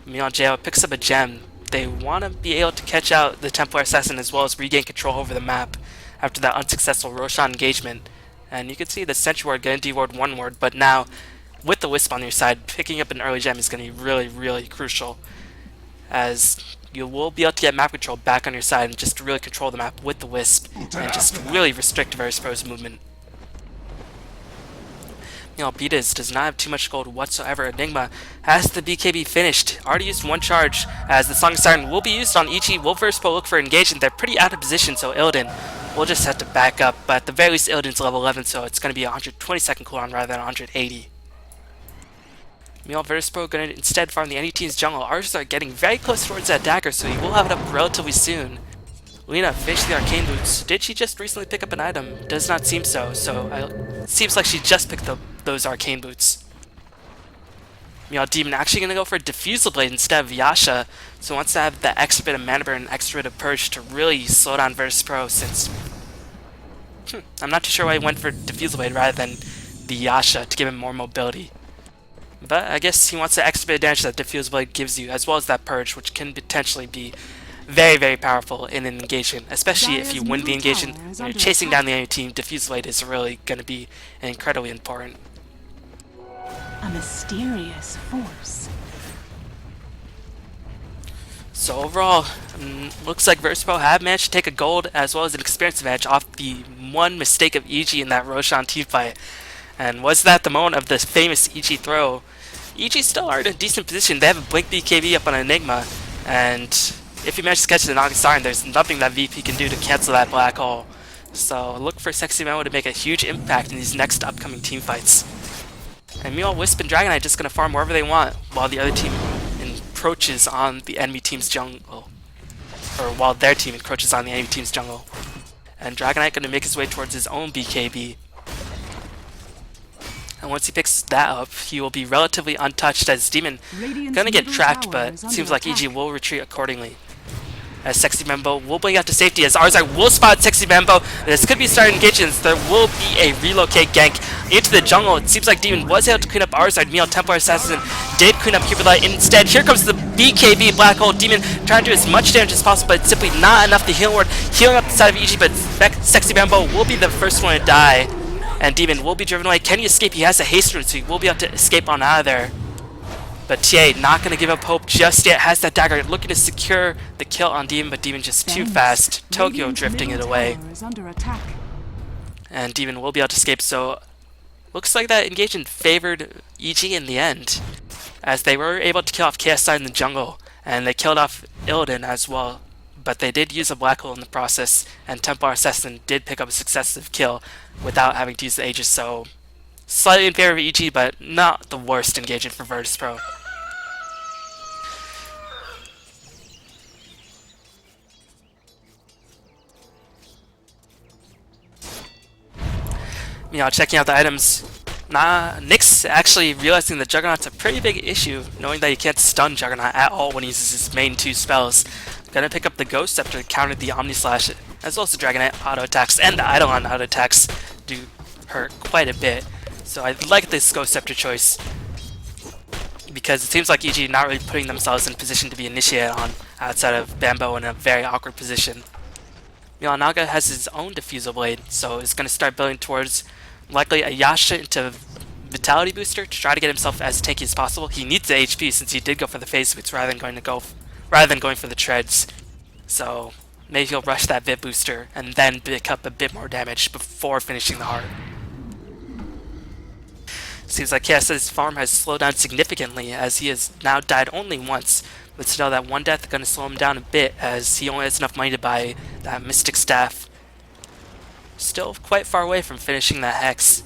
Meanwhile, JL picks up a gem. They want to be able to catch out the Templar Assassin as well as regain control over the map after that unsuccessful Roshan engagement. And you can see the Sentry Ward getting D-Ward 1 ward, but now with the Wisp on your side, picking up an early gem is going to be really, really crucial, as you will be able to get map control back on your side and just really control the map with the Wisp and just really restrict Virtus.Pro's movement. You know, Beatus does not have too much gold whatsoever. Enigma has the BKB finished. Already used 1 charge, as the Song of Siren will be used on EG. Will Virtus.Pro look for engagement? They're pretty out of position, so Illidan will just have to back up. But at the very least, Illidan's level 11, so it's going to be a 120-second cooldown rather than 180. Meanwhile, Virtus.Pro going to instead farm the enemy team's jungle. Ars-art getting very close towards that dagger, so he will have it up relatively soon. Lena finished the arcane boots. Did she just recently pick up an item? Does not seem so, seems like she just picked up those arcane boots. Meanwhile, Demon actually going to go for a Diffusal Blade instead of Yasha, so wants to have the extra bit of Mana Burn and extra bit of Purge to really slow down Virtus.Pro, since I'm not too sure why he went for Diffusal Blade rather than the Yasha to give him more mobility. But I guess he wants the extra bit of damage that Diffusal Blade gives you, as well as that Purge, which can potentially be very, very powerful in an engagement, especially if you win the engagement and you're chasing down the enemy team. Diffusal Blade is really going to be incredibly important. A mysterious force. So overall, looks like Virtus.Pro have managed to take a gold as well as an experience advantage off the one mistake of EG in that Roshan teamfight. And was that the moment of the famous EG throw? EG still are in a decent position. They have a Blink BKB up on Enigma, and if he manages to catch the Naga Siren, there's nothing that VP can do to cancel that black hole. So look for Sexy Memo to make a huge impact in these next upcoming team fights. And meanwhile, Wisp and Dragonite just going to farm wherever they want while the other team encroaches on the enemy team's jungle. Or while their team encroaches on the enemy team's jungle. And Dragonite going to make his way towards his own BKB. And once he picks that up, he will be relatively untouched, as Demon going to get tracked, but it seems like EG will retreat accordingly. As Sexy Membo will bring out to safety, as Ars-art will spot Sexy Membo. This could be starting engagements. There will be a relocate gank into the jungle. It seems like Demon was able to clean up Ars-art. Meanwhile, Templar Assassin did clean up Cupidlight. Instead, here comes the BKB Black Hole. Demon trying to do as much damage as possible, but it's simply not enough to heal ward. Healing up the side of EG, but Sexy Membo will be the first one to die. And Demon will be driven away. Can he escape? He has a haste rune, so he will be able to escape on out of there. But TA not going to give up hope just yet. Has that dagger, looking to secure the kill on Demon, but Demon just too fast. Tokyo drifting it away. And Demon will be able to escape, so looks like that engagement favored EG in the end, as they were able to kill off KSI in the jungle, and they killed off Illidan as well. But they did use a black hole in the process, and Templar Assassin did pick up a successive kill without having to use the Aegis, so slightly in favor of EG, but not the worst engagement for Virtus.Pro. Meanwhile, checking out the items, Nyx He's actually realizing the Juggernaut's a pretty big issue, knowing that he can't stun Juggernaut at all when he uses his main 2 spells. Gonna pick up the Ghost Scepter to counter the Omni Slash, as well as the Dragonite auto attacks, and the Eidolon auto attacks do hurt quite a bit. So I like this Ghost Scepter choice, because it seems like EG not really putting themselves in position to be initiated on outside of Bambo in a very awkward position. Milanaga has his own Diffusal Blade, so he's going to start building towards likely a Yasha into Vitality Booster to try to get himself as tanky as possible. He needs the HP since he did go for the Phase Boots rather than going for the Treads. So maybe he'll rush that Vit Booster and then pick up a bit more damage before finishing the heart. Seems like KS's farm has slowed down significantly as he has now died only once, but still that one death is going to slow him down a bit as he only has enough money to buy that Mystic Staff. Still quite far away from finishing that Hex.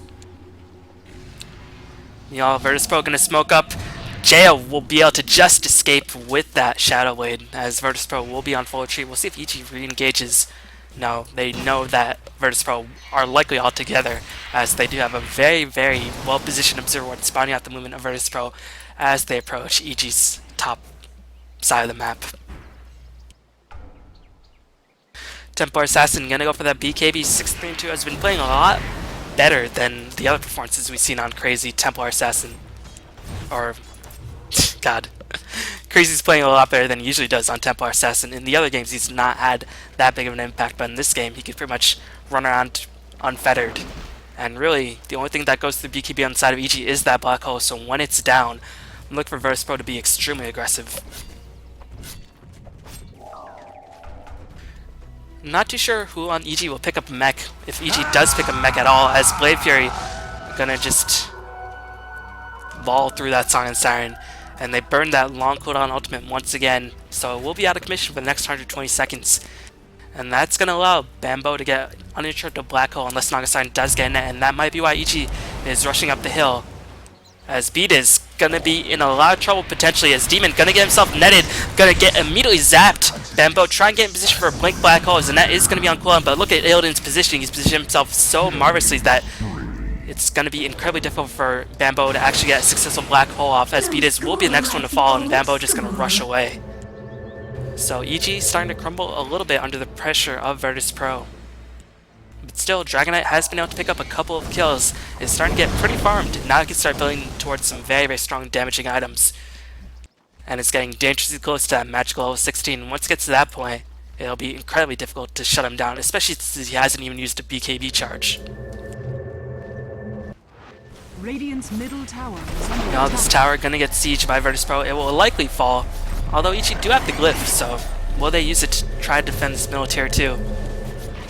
Meanwhile, Virtus.Pro going to smoke up. Jaya will be able to just escape with that Shadow Blade as Virtus.Pro will be on full retreat. We'll see if EG re-engages. No, they know that Virtus.Pro are likely all together, as they do have a very, very well-positioned Observer Ward spawning out the movement of Virtus.Pro as they approach EG's top side of the map. Templar Assassin gonna go for that BKB 632, has been playing a lot better than the other performances we've seen on Crazy Templar Assassin. Or, God. Crazy's playing a lot better than he usually does on Templar Assassin. In the other games, he's not had that big of an impact, but in this game, he could pretty much run around unfettered. And really, the only thing that goes through BKB on the side of EG is that black hole, so when it's down, I'm looking for Virtus.Pro to be extremely aggressive. Not too sure who on EG will pick up a mech, if EG does pick a mech at all, as Blade Fury gonna just ball through that Song and Siren. And they burned that long cooldown ultimate once again, so we'll be out of commission for the next 120 seconds. And that's going to allow Bambo to get uninterrupted Black Hole unless Naga Siren does get in it, and that might be why EG is rushing up the hill. As Beat is going to be in a lot of trouble potentially, as Demon going to get himself netted, going to get immediately zapped. Bambo try and get in position for a Blink Black Hole, as the net is going to be on cooldown, but look at Illidan's positioning. He's positioned himself so marvelously that it's going to be incredibly difficult for Bambo to actually get a successful Black Hole off, as Beatus will be the next one to fall, and Bambo just going to rush away. So EG starting to crumble a little bit under the pressure of Virtus.Pro. But still, Dragonite has been able to pick up a couple of kills. It's starting to get pretty farmed. Now it can start building towards some very, very strong damaging items. And it's getting dangerously close to that magical level 16. Once it gets to that point, it'll be incredibly difficult to shut him down, especially since he hasn't even used a BKB charge. Radiant's middle tower is under Now this tower gonna get sieged by Virtus.Pro. It will likely fall, although EG do have the glyph, so will they use it to try to defend this middle tier 2?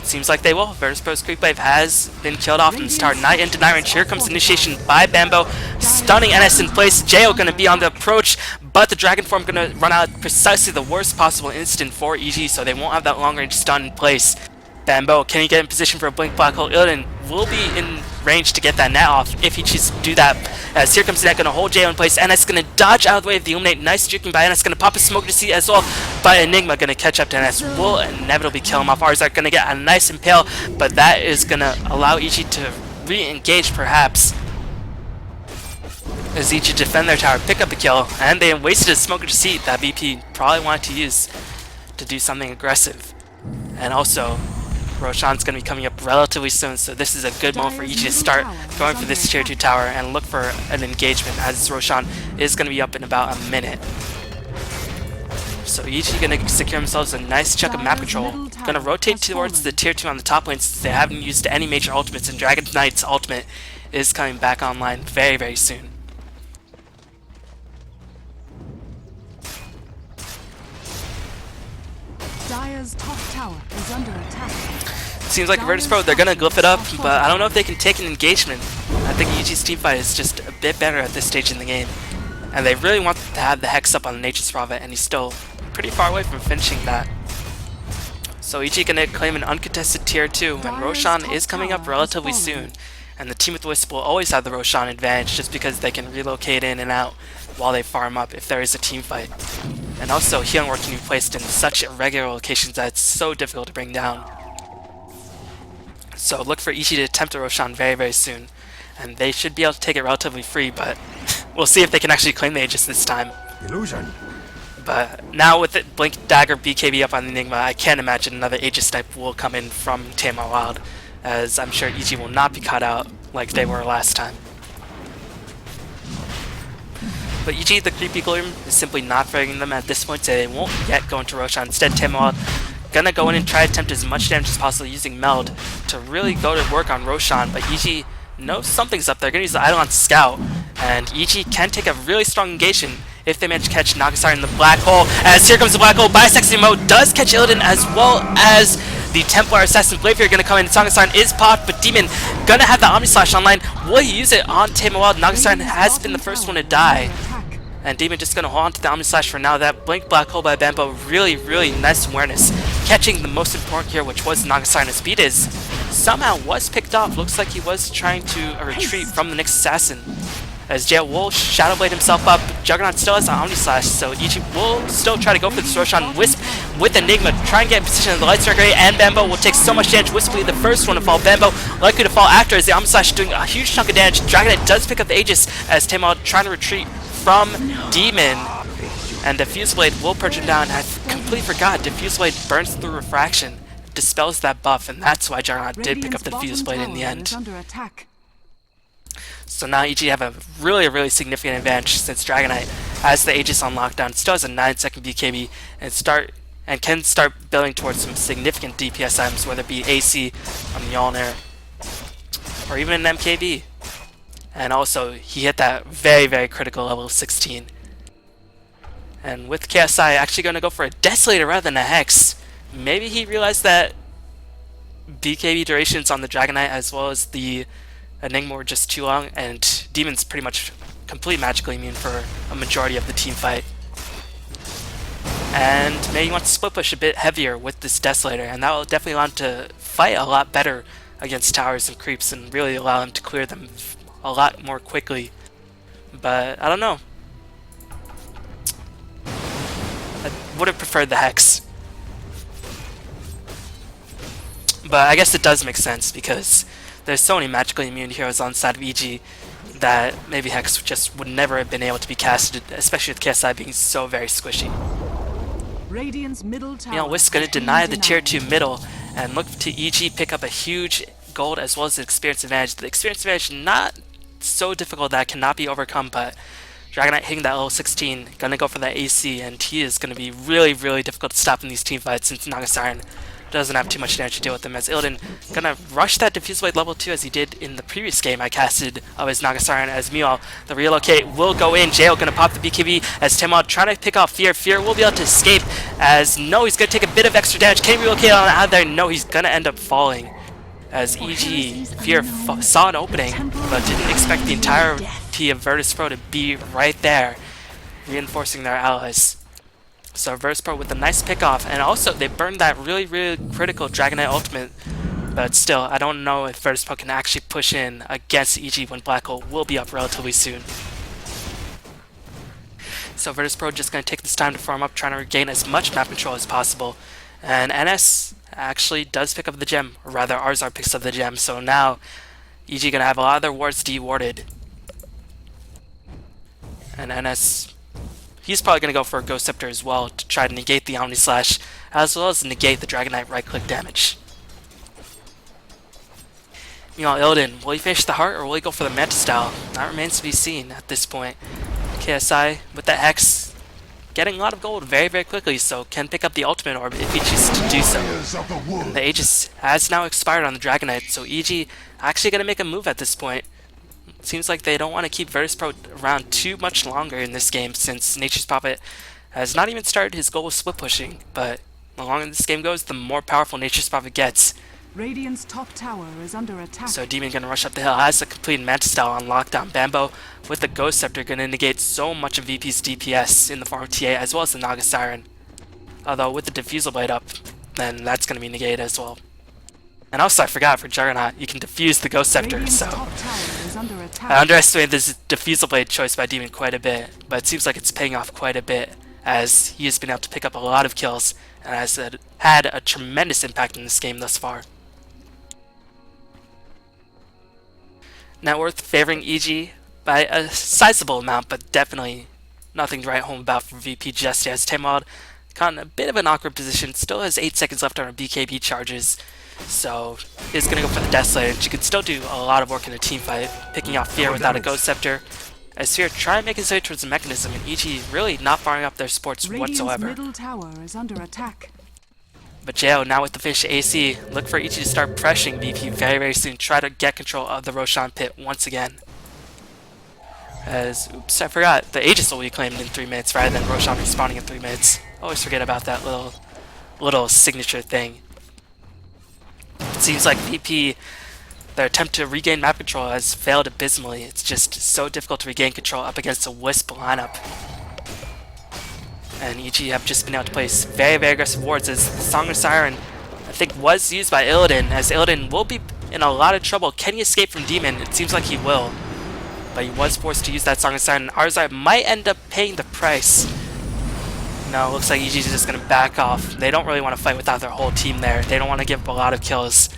Seems like they will. Virtus.Pro's creep wave has been killed off from the start. Night into night range. Here comes initiation by Bambo, stunning NS in place. Jo gonna be on the approach, but the Dragon Form gonna run out at precisely the worst possible instant for EG, so they won't have that long range stun in place. Bambo, can he get in position for a Blink Black Hole? Illidan will be in range to get that net off if he chooses to do that. As here comes the net, going to hold Jo in place. NS going to dodge out of the way of the Illuminate. Nice juking by NS, going to pop a smoke to see as well. But Enigma going to catch up to NS. Will inevitably kill him off. Ars-art going to get a nice impale, but that is going to allow EG to re-engage perhaps. As EG defend their tower, pick up a kill, and they wasted a smoke to see that VP probably wanted to use to do something aggressive. And also, Roshan's going to be coming up relatively soon, so this is a good moment for EG to start going for this tier 2 tower and look for an engagement, as Roshan is going to be up in about a minute. So EG going to secure themselves a nice chunk of map control. Going to rotate towards the tier 2 on the top lane since they haven't used any major ultimates, and Dragon Knight's ultimate is coming back online very, very soon. Dire's top tower is under attack. Seems like Virtus.Pro, they're gonna glyph it up, but I don't know if they can take an engagement. I think EG's teamfight is just a bit better at this stage in the game. And they really want to have the Hex up on Nature's Prophet, and he's still pretty far away from finishing that. So EG gonna claim an uncontested tier 2, and Roshan is coming up relatively soon. And the team with Wisp will always have the Roshan advantage just because they can relocate in and out while they farm up if there is a team fight. And also, Healing Ward can be placed in such irregular locations that it's so difficult to bring down. So look for EG to attempt a Roshan very, very soon. and they should be able to take it relatively free, but we'll see if they can actually claim the Aegis this time. Illusion. But now with it Blink Dagger BKB up on the Enigma, I can't imagine another Aegis type will come in from Tamar Wild, as I'm sure EG will not be caught out like they were last time. But EG, the Creepy Gloom, is simply not favoring them at this point, so they won't yet go into Roshan. Instead, Tamar Wild gonna go in and try to attempt as much damage as possible using Meld to really go to work on Roshan, but EG knows something's up there. Gonna use the Eidolon Scout, and EG can take a really strong engagement if they manage to catch Nagasar in the black hole. As here comes the black hole, bisexing mode does catch Illidan, as well as the Templar Assassin Blade Fury gonna come in. Nagasar is popped, but Demon gonna have the Omni Slash online. Will he use it on Tamar Wild? Nagasar has been the first one to die, and Demon just gonna hold on to the Omni Slash for now. That Blink Black Hole by Bambo, really nice awareness, catching the most important here, which was Nagasar, and his speed is somehow was picked off. Looks like he was trying to retreat from the next assassin. As Jail will Shadow Blade himself up, Juggernaut still has an Omni Slash, so Ichi will still try to go for the Roshan. Wisp with Enigma, try and get in position of the Light Strike Ray, and Bambo will take so much damage. Wisp will be the first one to fall. Bambo likely to fall after, as the Omni Slash doing a huge chunk of damage. Dragonite does pick up the Aegis, as Tamar trying to retreat from Demon. And Diffuse Blade will perch him down. I completely forgot, Diffuse Blade burns through Refraction, dispels that buff, and that's why Juggernaut did pick up the Diffuse Blade in the end. So now EG have a really significant advantage, since Dragonite has the Aegis on lockdown, still has a 9-second BKB, and can start building towards some significant DPS items, whether it be AC on Mjolnir or even an MKB. And also he hit that very critical level of 16. And with KSI actually going to go for a Desolator rather than a Hex, maybe he realized that BKB durations on the Dragonite as well as the Enigma were just too long, and Demon's pretty much completely magically immune for a majority of the team fight. And maybe he wants to split push a bit heavier with this Desolator, and that will definitely allow him to fight a lot better against towers and creeps and really allow him to clear them a lot more quickly. But I don't know. I would have preferred the Hex. But I guess it does make sense, because there's so many magically immune heroes on the side of EG that maybe Hex just would never have been able to be casted, especially with KSI being so very squishy. Radiant's middle tower. You know, Wisk's gonna deny the tier 2 middle and look to EG pick up a huge gold as well as the experience advantage. The experience advantage not so difficult that it cannot be overcome, but Dragonite hitting that level 16, gonna go for that AC, and he is gonna be really difficult to stop in these team fights, since Nagasiren doesn't have too much damage to deal with him, as Illidan gonna rush that Diffuse Blade level 2 as he did in the previous game I casted of his Nagasiren. As meanwhile, the relocate will go in. Jail gonna pop the BKB as Tamar trying to pick off Fear. Fear will be able to escape, as no, he's gonna take a bit of extra damage. Can he relocate on out of there? No, he's gonna end up falling. As EG, Fear saw an opening, but didn't expect the entirety of Virtus.Pro to be right there, reinforcing their allies. So Virtus.Pro with a nice pick off, and also they burned that really critical Dragonite ultimate, but still, I don't know if Virtus.Pro can actually push in against EG when Black Hole will be up relatively soon. So Virtus.Pro just going to take this time to farm up, trying to regain as much map control as possible, and NS actually does pick up the gem, or rather Ars-art picks up the gem, so now EG going to have a lot of their wards de-warded. And NS, he's probably going to go for a Ghost Scepter as well to try to negate the Omni Slash, as well as negate the Dragonite right-click damage. Meanwhile, Illidan, will he finish the heart or will he go for the Manta style? That remains to be seen at this point. KSI with that Hex, getting a lot of gold very quickly, so can pick up the ultimate orb if he chooses to do so. And the Aegis has now expired on the Dragonite, so EG actually going to make a move at this point. Seems like they don't want to keep Virtus.Pro around too much longer in this game, since Nature's Prophet has not even started his goal of split pushing, but the longer this game goes, the more powerful Nature's Prophet gets. Radiant's top tower is under attack. So Demon gonna rush up the hill, has a complete Manta style on lockdown. Bambo with the Ghost Scepter gonna negate so much of VP's DPS in the form of TA as well as the Naga Siren. Although with the Diffusal Blade up, then that's gonna be negated as well. And also I forgot, for Juggernaut, you can diffuse the Ghost Scepter, so I underestimated this Diffusal Blade choice by Demon quite a bit, but it seems like it's paying off quite a bit, as he has been able to pick up a lot of kills, and has had a tremendous impact in this game thus far. Net worth favoring EG by a sizable amount, but definitely nothing to write home about for VP just yet. As Tamwild caught in a bit of an awkward position, still has 8 seconds left on her BKB charges, so is going to go for the Death Slayer. She could still do a lot of work in a team fight, picking off Fear without a Ghost Scepter. As Fear try and make his way towards the mechanism, and EG really not firing up their supports Radiant's whatsoever. middle tower is under attack. But Jo, now with the finish AC, look for EG to start pressuring VP very, very soon. Try to get control of the Roshan pit once again. As, oops, I forgot, the Aegis will be claimed in 3 minutes rather than Roshan respawning in 3 minutes. Always forget about that little signature thing. It seems like VP, their attempt to regain map control has failed abysmally. It's just so difficult to regain control up against a Wisp lineup. And EG have just been able to place very, very aggressive wards, as the Song of Siren, I think, was used by Illidan, as Illidan will be in a lot of trouble. Can he escape from Demon? It seems like he will. But he was forced to use that Song of Siren. Ars-art might end up paying the price. No, looks like EG is just going to back off. They don't really want to fight without their whole team there. They don't want to give up a lot of kills.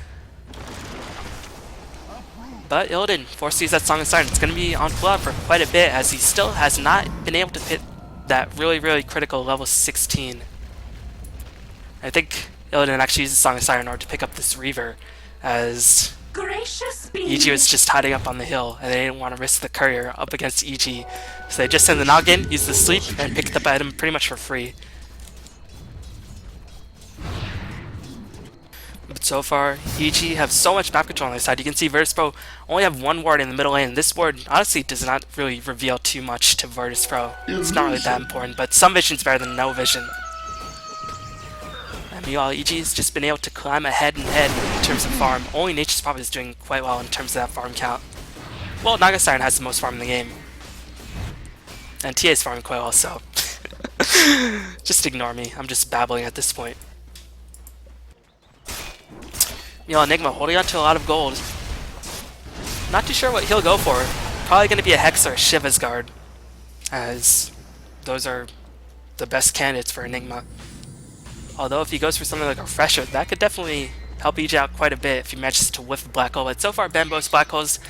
But Illidan forced to use that Song of Siren. It's going to be on cooldown for quite a bit, as he still has not been able to hit that really, really critical level 16. I think Illidan actually used the Song of Siren in order to pick up this Reaver, as Gracious EG be. was just hiding up on the hill, and they didn't want to risk the courier up against EG. So they just send the Noggin, use the sleep, and pick up the item pretty much for free. But so far, EG have so much map control on their side. You can see Virtus.Pro only have 1 ward in the middle lane. This ward honestly does not really reveal too much to Virtus.Pro. It's not really that important, but some vision's better than no vision. And meanwhile, EG has just been able to climb ahead and head in terms of farm. Only Nature's Prophet is doing quite well in terms of that farm count. Well, Naga Siren has the most farm in the game. And TA is farming quite well, so just ignore me. I'm just babbling at this point. Enigma holding on to a lot of gold. Not too sure what he'll go for. Probably going to be a Hex or a Shiva's Guard, as those are the best candidates for Enigma. Although if he goes for something like a Refresher, that could definitely help EG out quite a bit if he manages to whiff the Black Hole. But so far, Bambo's Black Holes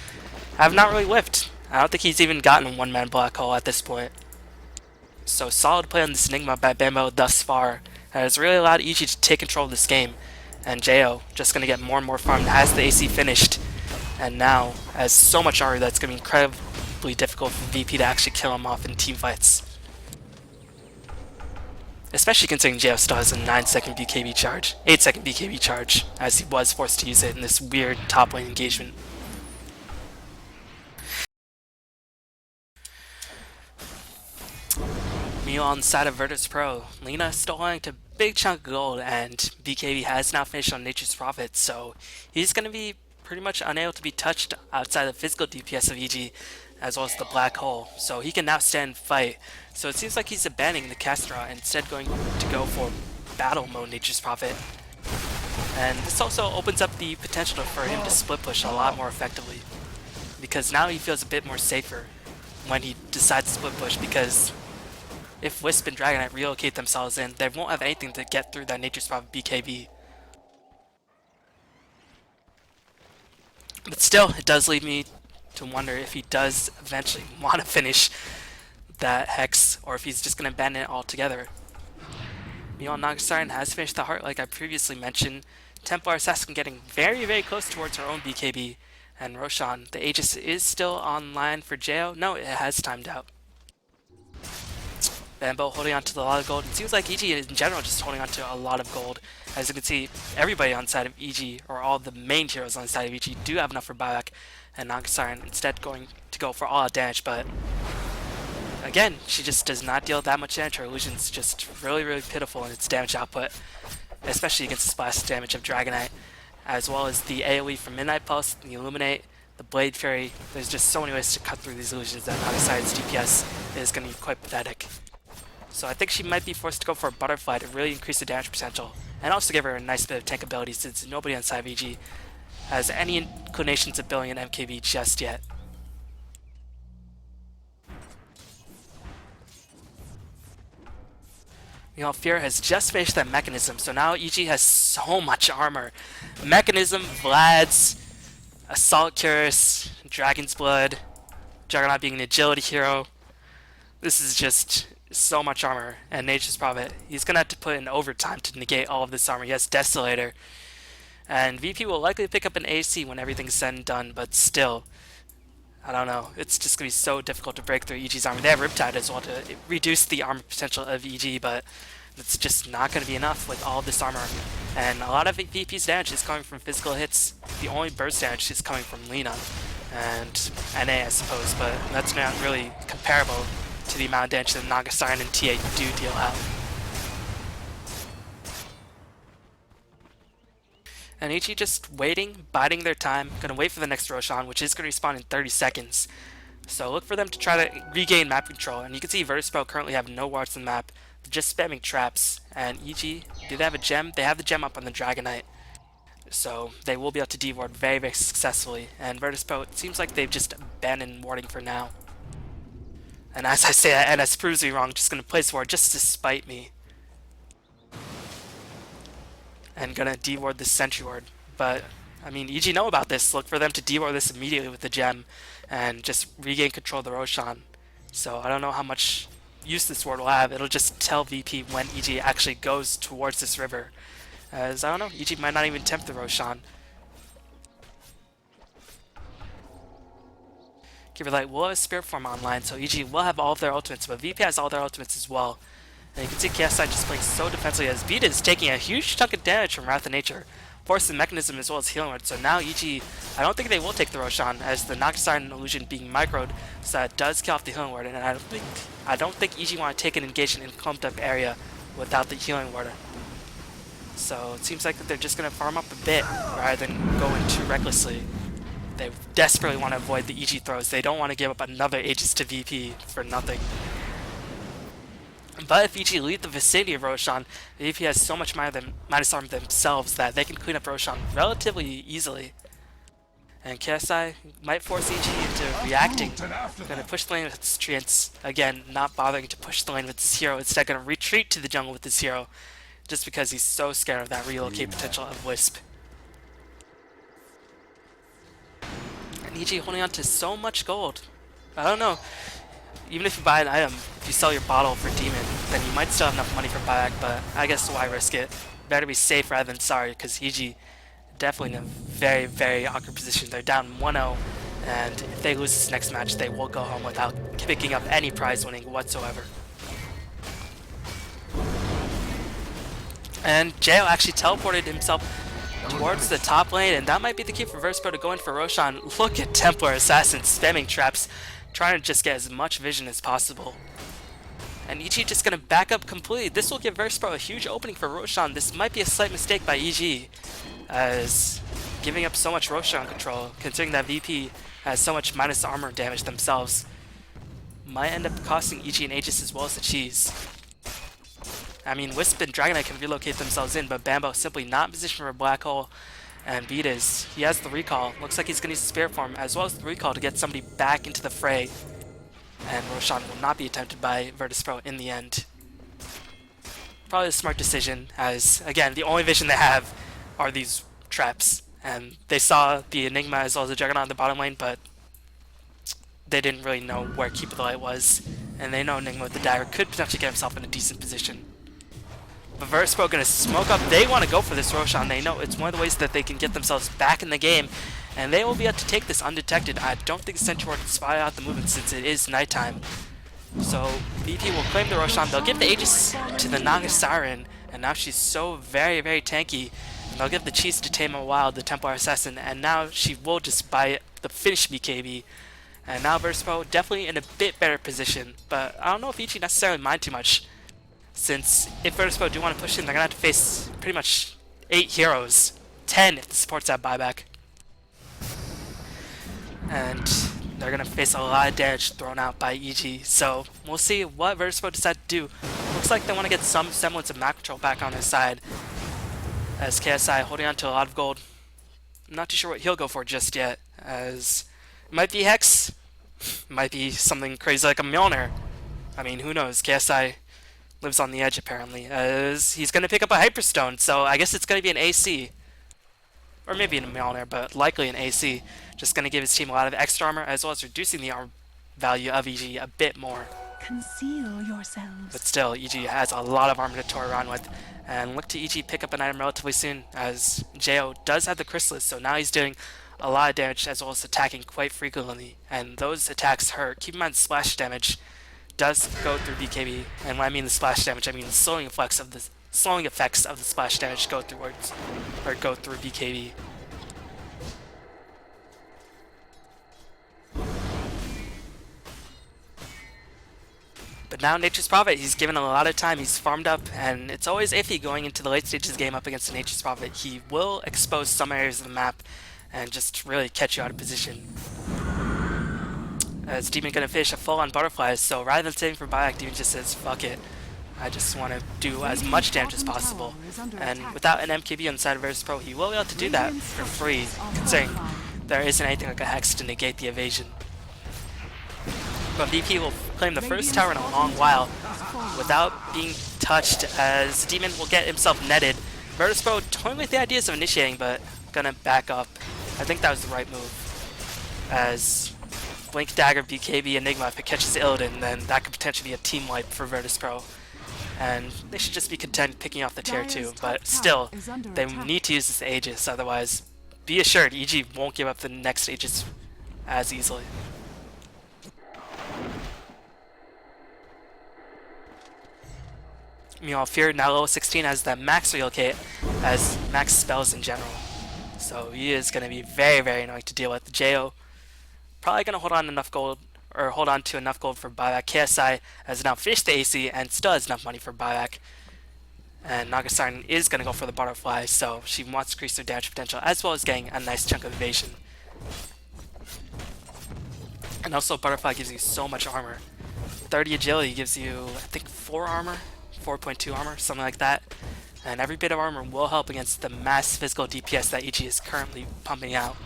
have not really whiffed. I don't think he's even gotten a one-man Black Hole at this point. So solid play on this Enigma by Bambo thus far has really allowed EG to take control of this game. And Jo just going to get more and more farm as the AC finished. And now has so much armor that's going to be incredibly difficult for VP to actually kill him off in team fights. Especially considering Jo still has a 9-second BKB charge, 8-second BKB charge, as he was forced to use it in this weird top lane engagement. Meanwhile, on the side of Virtus.Pro, Lina is still holding to a big chunk of gold, and BKB has now finished on Nature's Prophet, so he's going to be pretty much unable to be touched outside the physical DPS of EG, as well as the Black Hole, so he can now stand and fight. So it seems like he's abandoning the caster route and instead going to go for battle mode Nature's Prophet. And this also opens up the potential for him to split push a lot more effectively, because now he feels a bit more safer when he decides to split push, because if Wisp and Dragonite relocate themselves in, they won't have anything to get through that Nature's Prophet BKB. But still, it does lead me to wonder if he does eventually want to finish that Hex, or if he's just going to abandon it altogether. Meanwhile, Naga Siren has finished the Heart like I previously mentioned. Templar Assassin getting very, very close towards her own BKB. And Roshan, the Aegis is still online for Jo. No, it has timed out. Bambo holding on to a lot of gold. It seems like EG in general just holding on to a lot of gold. As you can see, everybody on the side of EG, or all the main heroes on the side of EG, do have enough for buyback. And Naga Siren instead going to go for all out damage, but again, she just does not deal that much damage. Her illusion's just really, really pitiful in its damage output, especially against the splash damage of Dragonite, as well as the AoE from Midnight Pulse, the Illuminate, the Blade Fury. There's just so many ways to cut through these illusions that Naga Siren's DPS is going to be quite pathetic. So I think she might be forced to go for a Butterfly to really increase the damage potential, and also give her a nice bit of tank ability, since nobody on side of EG has any inclinations of building an MKB just yet. Meanwhile, Fear has just finished that Mechanism, so now EG has so much armor. Mechanism, Vlad's, Assault Cuirass, Dragon's Blood, Juggernaut being an agility hero. This is just so much armor, and Nature's Prophet, he's going to have to put in overtime to negate all of this armor. He has Desolator, and VP will likely pick up an AC when everything's said and done, but still, I don't know. It's just going to be so difficult to break through EG's armor. They have Riptide as well to reduce the armor potential of EG, but it's just not going to be enough with all of this armor. And a lot of VP's damage is coming from physical hits. The only burst damage is coming from Lina and NA, I suppose, but that's not really comparable to the amount of damage that Naga Siren and TA do deal out. And EG just waiting, biding their time, gonna wait for the next Roshan, which is gonna respawn in 30 seconds. So look for them to try to regain map control. And you can see Virtus.Pro currently have no wards on the map, they're just spamming traps. And EG, do they have a gem? They have the gem up on the Dragonite. So they will be able to de-ward very, very successfully. And Virtus.Pro, it seems like they've just abandoned warding for now. And as I say that, NS proves me wrong, just gonna place ward just to spite me. And gonna de-ward this Sentry Ward. But, I mean, EG know about this. Look for them to de-ward this immediately with the gem and just regain control of the Roshan. So I don't know how much use this ward will have. It'll just tell VP when EG actually goes towards this river. As, I don't know, EG might not even tempt the Roshan. Giverlight will have a Spirit Form online, so EG will have all of their ultimates, but VP has all their ultimates as well. And you can see KSI just playing so defensively as Beat is taking a huge chunk of damage from Wrath of Nature, forcing Mechanism as well as Healing Word. So now EG, I don't think they will take the Roshan as the Naga Siren illusion being microed, so that does kill off the Healing Word. And I don't think EG want to take an engagement in a clumped up area without the Healing Word. So it seems like that they're just going to farm up a bit rather than go in too recklessly. They desperately want to avoid the EG throws. They don't want to give up another Aegis to VP for nothing. But if EG leave the vicinity of Roshan, VP has so much minus armor themselves that they can clean up Roshan relatively easily. And KSI might force EG into reacting. Gonna push the lane with its treants. Again, not bothering to push the lane with this hero. Instead gonna retreat to the jungle with this hero. Just because he's so scared of that relocate potential of Wisp. And EG holding on to so much gold. I don't know. Even if you buy an item, if you sell your bottle for Demon, then you might still have enough money for buyback, but I guess why risk it? Better be safe rather than sorry, because EG definitely in a very, very awkward position. They're down 1-0, and if they lose this next match, they will go home without picking up any prize winning whatsoever. And Jail actually teleported himself towards the top lane, and that might be the key for Virtus.Pro to go in for Roshan. Look at Templar Assassin spamming traps, trying to just get as much vision as possible. And EG just going to back up completely. This will give Virtus.Pro a huge opening for Roshan. This might be a slight mistake by EG, as giving up so much Roshan control, considering that VP has so much minus armor damage themselves, might end up costing EG and Aegis as well as the cheese. I mean, Wisp and Dragonite can relocate themselves in, but Bambo simply not in position for a black hole. And Beat is, he has the recall. Looks like he's going to use the Spirit Form as well as the recall to get somebody back into the fray. And Roshan will not be attempted by Virtus.Pro in the end. Probably a smart decision, as, again, the only vision they have are these traps. And they saw the Enigma as well as the Juggernaut in the bottom lane, but they didn't really know where Keep of the Light was. And they know Enigma with the dagger could potentially get himself in a decent position. But Virtus.Pro going to smoke up. They want to go for this Roshan. They know it's one of the ways that they can get themselves back in the game. And they will be able to take this undetected. I don't think Sentry Ward can spy out the movement since it is nighttime. So VP will claim the Roshan. They'll give the Aegis to the Naga Siren. And now she's so very, very tanky. And they'll give the cheese to Tame a Wild, the Templar Assassin. And now she will just buy the finish BKB. And now Virtus.Pro definitely in a bit better position. But I don't know if EG necessarily mind too much, since if Virtus.Pro do want to push in, they're going to have to face pretty much 8 heroes. 10 if the supports have buyback. And they're going to face a lot of damage thrown out by EG. So we'll see what Virtus.Pro decide to do. Looks like they want to get some semblance of map control back on their side, as KSI holding on to a lot of gold. I'm not too sure what he'll go for just yet, as it might be Hex, might be something crazy like a Mjolnir. I mean, who knows? KSI lives on the edge apparently, as he's going to pick up a Hyperstone, so I guess it's going to be an AC. or maybe in a Mjolnir, but likely an AC. Just going to give his team a lot of extra armor, as well as reducing the armor value of EG a bit more. Conceal yourselves. But still, EG has a lot of armor to toy around with. And look to EG pick up an item relatively soon, as Jo does have the Chrysalis, so now he's doing a lot of damage as well as attacking quite frequently. And those attacks hurt. Keep in mind splash damage does go through BKB, and when I mean the splash damage, I mean the slowing effects of the splash damage go through BKB. But now Nature's Prophet, he's given a lot of time, he's farmed up, and it's always iffy going into the late stages of the game up against Nature's Prophet. He will expose some areas of the map and just really catch you out of position. As Demon gonna finish a full on butterflies, so rather than saving for buyback, Demon just says, fuck it. I just want to do as much damage as possible. And without an MKB on the side of Virtus.Pro, he will be able to do that for free, considering there isn't anything like a Hex to negate the evasion. But VP will claim the first tower in a long while without being touched, as Demon will get himself netted. Virtus.Pro toying with the ideas of initiating, but gonna back up. I think that was the right move, as Blink Dagger, BKB, Enigma, if it catches Illidan, then that could potentially be a team wipe for Virtus.Pro. And they should just be content picking off the tier 2, but still, they need to use this Aegis, otherwise be assured EG won't give up the next Aegis as easily. Meanwhile, Fear now level 16 has the max relocate as max spells in general. So he is going to be very, very annoying to deal with. Jo probably going to hold on to enough gold for buyback. KSI has now finished the AC and still has enough money for buyback. And Nagasarn is going to go for the butterfly, so she wants to increase her damage potential as well as getting a nice chunk of evasion. And also butterfly gives you so much armor. 30 agility gives you, I think, 4 armor, 4.2 armor, something like that. And every bit of armor will help against the mass physical DPS that EG is currently pumping out.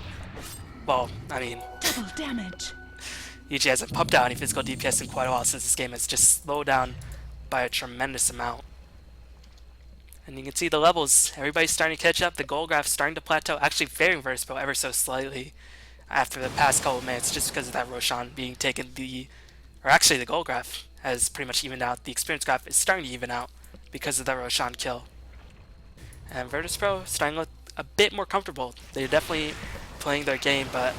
Well, I mean, double damage. EG hasn't pumped out any physical DPS in quite a while since this game has just slowed down by a tremendous amount. And you can see the levels, everybody's starting to catch up, the goal graph's starting to plateau, actually favoring Virtus.Pro ever so slightly after the past couple of minutes, just because of that Roshan being taken the goal graph has pretty much evened out. The experience graph is starting to even out because of the Roshan kill. And Virtus.Pro starting to look a bit more comfortable. They're definitely playing their game, but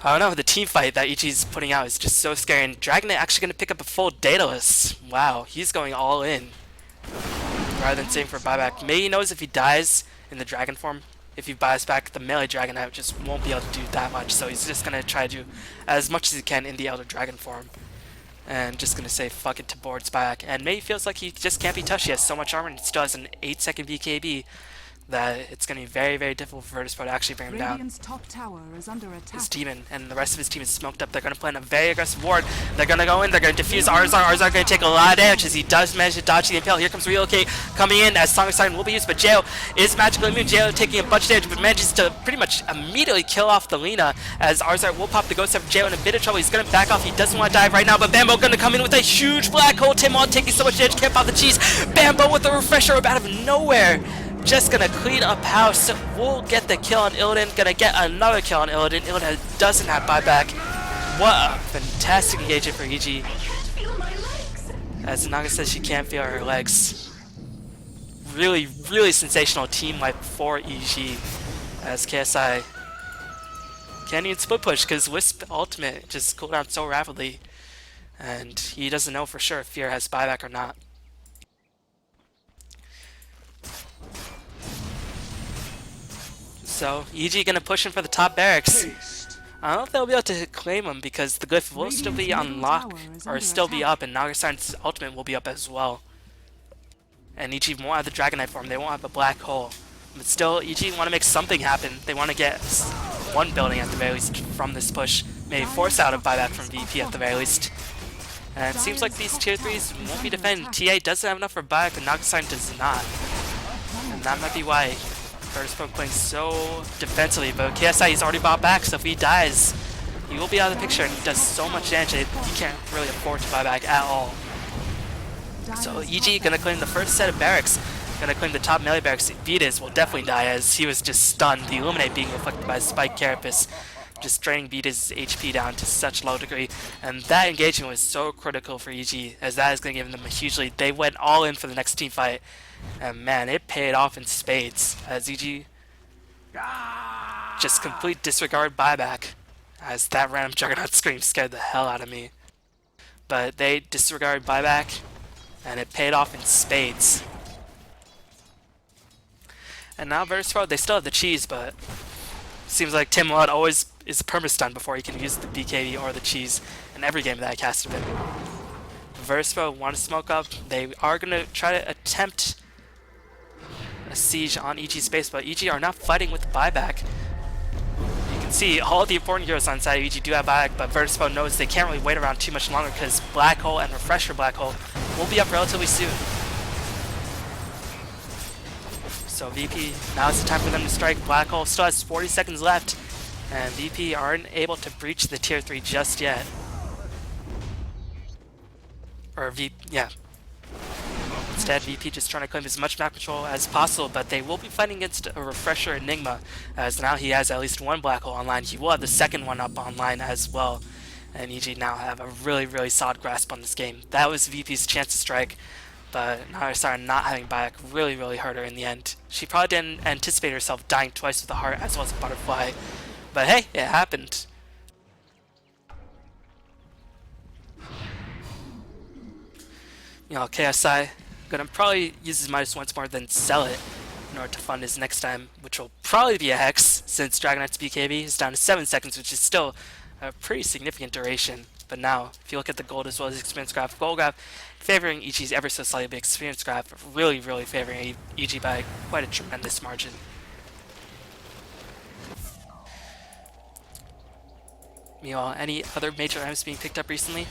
I don't know, the team fight that EG's putting out is just so scary. And Dragon Knight actually going to pick up a full Daedalus. Wow, he's going all in rather than saving for buyback. Maybe he knows if he dies in the dragon form, if he buys back the melee Dragon Knight, just won't be able to do that much. So he's just going to try to do as much as he can in the Elder Dragon form. And just going to say fuck it to boards back. And maybe feels like he just can't be touched. He has so much armor and still has an 8-second BKB that it's going to be very, very difficult for Virtus.Pro to actually bring him down. Top tower is under attack. This Demon and the rest of his team is smoked up. They're going to plan a very aggressive ward. They're going to go in. They're going to defuse Ars-art. Ars-art going to take a lot of damage as he does manage to dodge the impale. Here comes Relocate coming in as Song of Siren will be used, but Jo is magically immune. Jo taking a bunch of damage, but manages to pretty much immediately kill off the Lina as Ars-art will pop the Ghost of Jo in a bit of trouble. He's going to back off. He doesn't want to dive right now, but Bambo going to come in with a huge black hole. Timon taking so much damage, can't pop the cheese. Bambo with a refresher out of nowhere. Just gonna clean up house. We'll get the kill on Illidan. Gonna get another kill on Illidan. Illidan doesn't have buyback. What a fantastic engagement for EG. As Naga says she can't feel her legs. Really, really sensational team wipe for EG. As KSI can't even split push because Wisp ultimate just cooled down so rapidly. And he doesn't know for sure if Fear has buyback or not. So, EG gonna push him for the top barracks. I don't know if they'll be able to claim him because the glyph will still be unlocked, or still be up, and Nagasarn's ultimate will be up as well. And EG won't have the Dragon Knight form, they won't have a black hole. But still, EG want to make something happen. They want to get one building at the very least from this push. Maybe force out a buyback from VP at the very least. And it seems like these tier 3s won't be defended. TA doesn't have enough for buyback, but Nagasarn does not. And that might be why Virtus.Pro playing so defensively, but KSI he's already bought back, so if he dies, he will be out of the picture, and he does so much damage that he can't really afford to buy back at all. So EG gonna claim the first set of barracks, gonna claim the top melee barracks. Virtus will definitely die as he was just stunned. The Illuminate being reflected by Spike Carapace, just draining Virtus' HP down to such low degree. And that engagement was so critical for EG, as that is gonna give them a huge lead. They went all in for the next team fight, and man, it paid off in spades as EG just complete disregard buyback, as that random Juggernaut scream scared the hell out of me. But they disregard buyback, and it paid off in spades. And now Virtus.Pro, they still have the cheese, but seems like Tim Lott always is perma-stun before he can use the BKB or the cheese in every game that I casted him. Virtus.Pro want to smoke up. They are going to try to attempt a siege on EG space, but EG are not fighting with buyback. You can see all the important heroes on side of EG do have buyback, but Virtus.Pro knows they can't really wait around too much longer because Black Hole and Refresher Black Hole will be up relatively soon. So VP, now is the time for them to strike. Black Hole still has 40 seconds left, and VP aren't able to breach the tier 3 just yet. Or yeah. Instead, VP just trying to claim as much map control as possible, but they will be fighting against a Refresher Enigma, as now he has at least one Black Hole online. He will have the second one up online as well, and EG now have a really solid grasp on this game. That was VP's chance to strike, but Ars-art not having buyback really hurt her in the end. She probably didn't anticipate herself dying twice with a heart as well as a butterfly, but hey, it happened. You know, KSI gonna probably use his Midas once more, then sell it in order to fund his next time, which will probably be a Hex, since Dragon Knight's BKB is down to 7 seconds, which is still a pretty significant duration. But now, if you look at the gold as well as the experience graph, gold graph favoring EG's ever so slightly, but experience graph really favoring EG by quite a tremendous margin. Meanwhile, any other major items being picked up recently?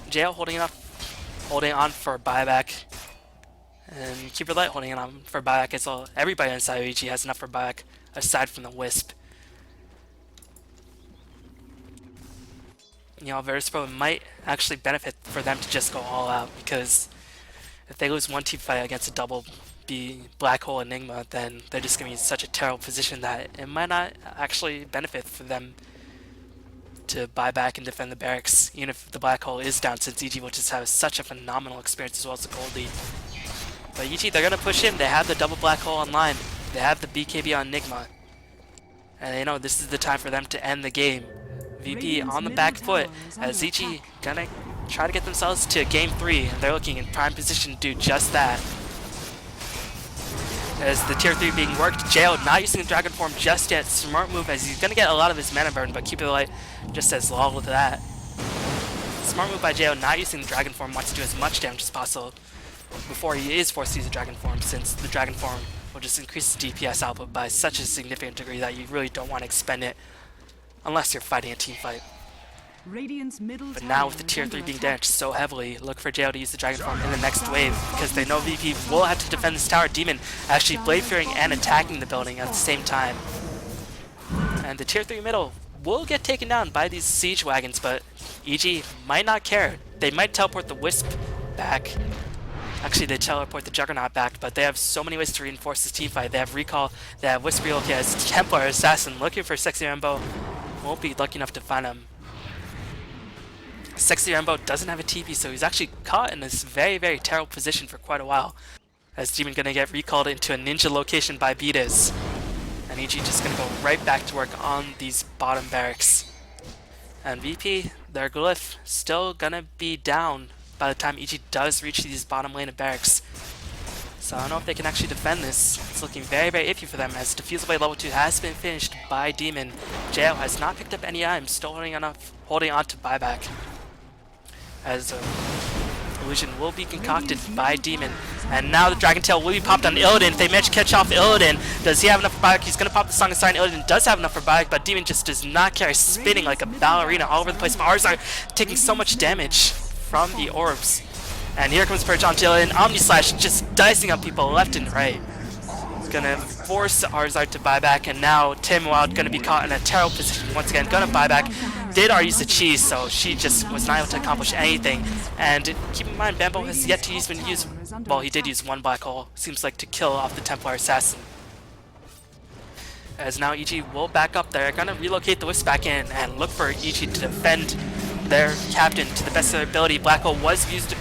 JL holding on for buyback, and Keeper Light holding on for buyback as well. Everybody inside of EG has enough for buyback aside from the Wisp. You know, Virtus.Pro might actually benefit for them to just go all out, because if they lose one team fight against a double Black Hole Enigma, then they're just going to be in such a terrible position that it might not actually benefit for them to buy back and defend the barracks, even if the Black Hole is down, since EG will just have such a phenomenal experience as well as the gold lead. But EG, they're going to push in. They have the double Black Hole online. They have the BKB on Enigma. And they know this is the time for them to end the game. VP on the back foot as EG gonna try to get themselves to game 3, and they're looking in prime position to do just that. As the tier 3 being worked, JL not using the Dragon Form just yet. Smart move as he's gonna get a lot of his mana burn, but Keep It Light just says lol with that. Smart move by JL not using the Dragon Form, wants to do as much damage as possible before he is forced to use the Dragon Form, since the Dragon Form will just increase the DPS output by such a significant degree that you really don't want to expend it unless you're fighting a team fight. But now with the tier 3 being damaged so heavily, look for JL to use the Dragon Form in the next wave, because they know VP will have to defend this tower. Demon actually Blade Fearing and attacking the building at the same time. And the tier 3 middle will get taken down by these siege wagons, but EG might not care. They might teleport the Wisp back. Actually, they teleport the Juggernaut back, but they have so many ways to reinforce this team fight. They have Recall, they have Wisp Relocated as Templar Assassin looking for Sexy Rambo. Won't be lucky enough to find him. Sexy Rambo doesn't have a TP, so he's actually caught in this very terrible position for quite a while. As Demon gonna get recalled into a ninja location by Beatus. And EG just gonna go right back to work on these bottom barracks. And VP, their glyph, still gonna be down by the time EG does reach these bottom lane of barracks. So I don't know if they can actually defend this. It's looking very iffy for them, as Diffusal Blade level 2 has been finished by Demon. JL has not picked up any items, still holding on to buyback. As Illusion will be concocted by Demon. And now the Dragon Tail will be popped on Illidan. If they manage to catch off Illidan, does he have enough for buyback? He's going to pop the Song of Siren. Illidan does have enough for buyback, but Demon just does not care. Spinning like a ballerina all over the place. Ars-art taking so much damage from the orbs. And here comes Purge onto Illidan. Omni Slash just dicing up people left and right. It's going gonna force Ars-art to buy back, and now Tim Wild gonna be caught in a terrible position once again. Gonna buy back. Did use the cheese, so she just was not able to accomplish anything. And keep in mind, Bambo has yet to use, well, he did use one black hole, seems like, to kill off the Templar Assassin. As now EG will back up there, gonna relocate the Wisp back in and look for EG to defend their captain to the best of their ability. Black hole was used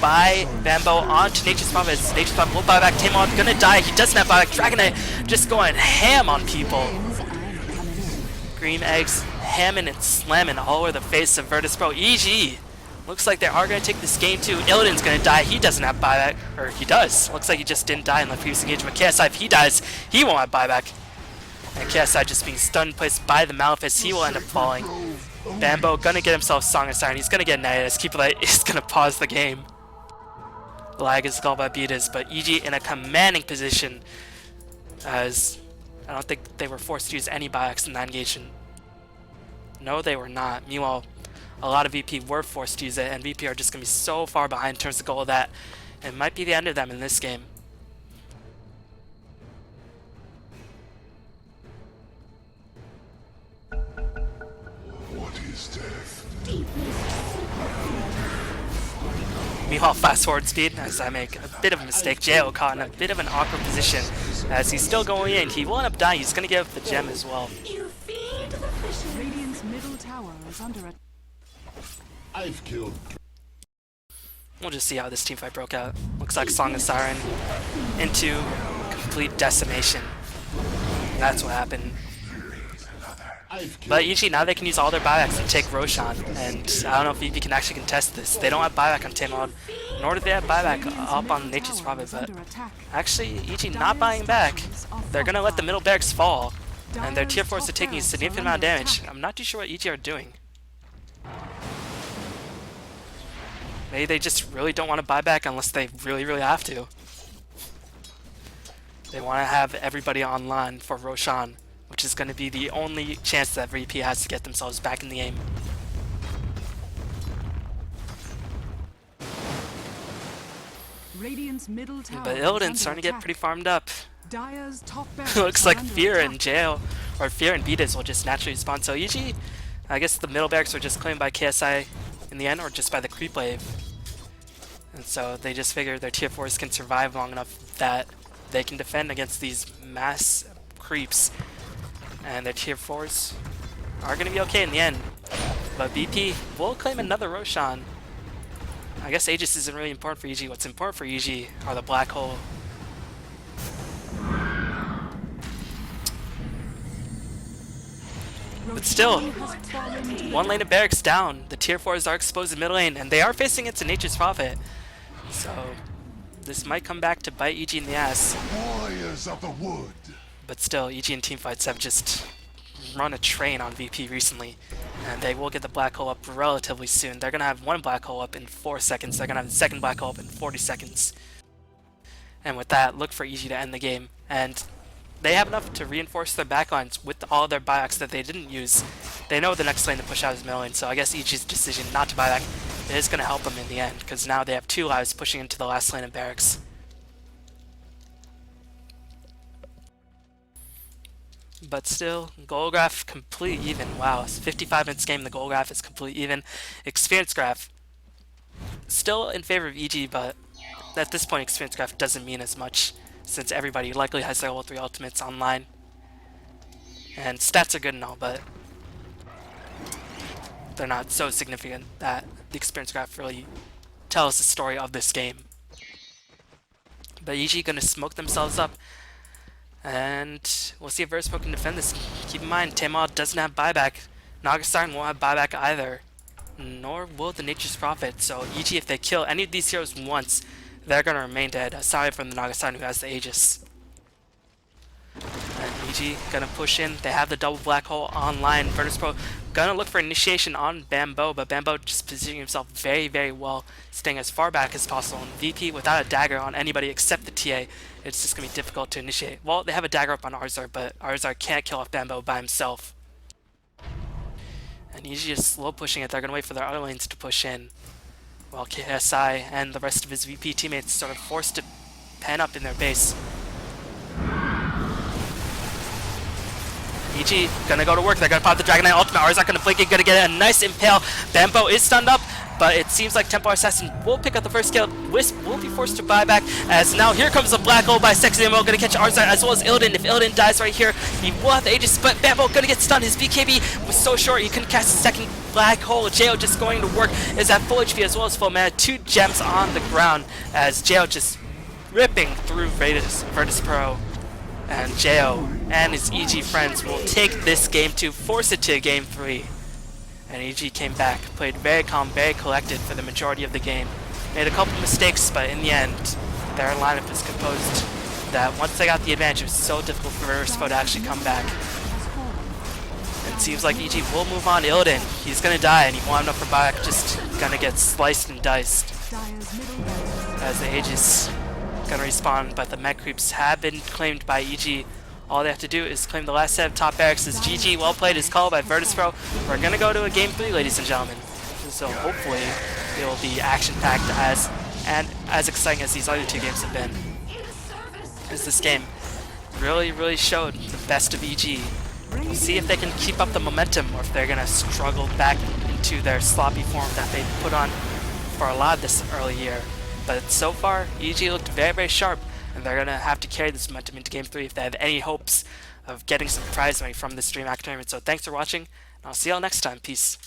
by Bambo onto Nature's Prophet. Nature's Prophet will buy back. Tamon gonna die. He doesn't have buyback. Dragonite just going ham on people. Green eggs hamming and slamming all over the face of Virtus.Pro. EG looks like they are gonna take this game too. Illidan's gonna die. He doesn't have buyback, or he does. Looks like he just didn't die in the previous engagement. KSI, if he dies, he won't have buyback. And KSI just being stunned placed by the Malefice, he will end up falling. Bambo gonna get himself Song of Siren. He's gonna get knighted as Keeperlight is gonna pause the game. Lag is called by Beatus, but EG in a commanding position, as I don't think they were forced to use any buybacks in that engagement. No, they were not. Meanwhile, a lot of VP were forced to use it, and VP are just gonna be so far behind in terms of goal that it might be the end of them in this game. Meanwhile, fast forward speed, as I make a bit of a mistake. Jo caught in a bit of an awkward position as he's still going in. He will end up dying. He's going to give up the gem as well. You feed the fishes. Radiant's middle tower is under attack. I've killed. We'll just see how this teamfight broke out. Looks like Song of Siren into complete decimation. That's what happened. But EG, now they can use all their buybacks and take Roshan, and I don't know if VP can actually contest this. They don't have buyback on Tamon, nor do they have buyback up on Nature's Prophet, but actually EG not buying back. They're going to let the middle barracks fall, and their tier 4s are taking a significant amount of damage. I'm not too sure what EG are doing. Maybe they just really don't want to buy back unless they really, really have to. They want to have everybody online for Roshan, which is going to be the only chance that VP has to get themselves back in the game. Radiant's middle tower But is Illidan's under starting to get attack. pretty farmed up. Dire's top barracks Looks are like under Fear attack. and Jail, or Fear and Beatus will just naturally spawn. So EG, I guess the middle barracks were just claimed by KSI in the end, or just by the creep wave. And so they just figure their tier 4s can survive long enough that they can defend against these mass creeps. And their tier 4s are going to be okay in the end. But VP will claim another Roshan. I guess Aegis isn't really important for EG. What's important for EG are the Black Hole. But still, one lane of barracks down. The tier 4s are exposed in mid lane, and they are facing into Nature's Prophet. So this might come back to bite EG in the ass. Warriors of the wood. But still, EG and teamfights have just run a train on VP recently, and they will get the black hole up relatively soon. They're going to have one black hole up in 4 seconds. They're going to have the second black hole up in 40 seconds. And with that, look for EG to end the game. And they have enough to reinforce their backlines with all their buybacks that they didn't use. They know the next lane to push out is middle lane, so I guess EG's decision not to buy back is going to help them in the end, because now they have 2 lives pushing into the last lane of barracks. But still, goal graph complete even. Wow, it's 55 minutes game, the goal graph is complete even. Experience graph still in favor of EG, but at this point experience graph doesn't mean as much, since everybody likely has their level 3 ultimates online. And stats are good and all, but they're not so significant that the experience graph really tells the story of this game. But EG gonna smoke themselves up, and we'll see if Virtus.Pro can defend this. Keep in mind, Tamon doesn't have buyback. Nagasarn won't have buyback either, nor will the Nature's Prophet. So EG, if they kill any of these heroes once, they're gonna remain dead, aside from the Nagasarn who has the Aegis. And EG gonna push in. They have the double black hole online. Virtus.Pro gonna look for initiation on Bambo, but Bambo just positioning himself very, very well, staying as far back as possible. And VP without a dagger on anybody except the TA, it's just gonna be difficult to initiate. Well, they have a dagger up on Ars-art, but Ars-art can't kill off Bambo by himself. And EG is slow pushing it. They're gonna wait for their other lanes to push in, while KSI and the rest of his VP teammates sort of forced to pen up in their base. EG gonna go to work. They're gonna pop the Dragon Knight ultimate. Ars-art gonna blink it, gonna get a nice impale. Bambo is stunned up, but it seems like Tempo Assassin will pick up the first kill. Wisp will be forced to buy back, as now here comes a black hole by Sexy Emo, gonna catch Ars-art as well as Illidan. If Illidan dies right here, he will have the Aegis, but Bambo gonna get stunned. His BKB was so short, he couldn't cast a second black hole. Jo just going to work is at full HP as well as full mana. 2 gems on the ground as Jo just ripping through Virtus.Pro. And Jo and his EG friends will take this game to force it to game 3. And EG came back, played very calm, very collected for the majority of the game. Made a couple mistakes, but in the end, their lineup is composed that once they got the advantage, it was so difficult for Virtus.Pro to actually come back. And it seems like EG will move on. Illidan, he's gonna die, and he won't have enough for back, just gonna get sliced and diced. Dire's middle barracks As the Aegis gonna respawn, but the mech creeps have been claimed by EG. All they have to do is claim the last set of top barracks. Is GG, well played, is called by Virtus.Pro. We're gonna go to a game 3, ladies and gentlemen. So hopefully it will be action-packed as exciting as these other 2 games have been. As this game really showed the best of EG. We'll see if they can keep up the momentum or if they're gonna struggle back into their sloppy form that they put on for a lot of this early year. But so far, EG looked very sharp, and they're going to have to carry this momentum into Game 3 if they have any hopes of getting some prize money from this Dreamhack tournament. So thanks for watching, and I'll see y'all next time. Peace.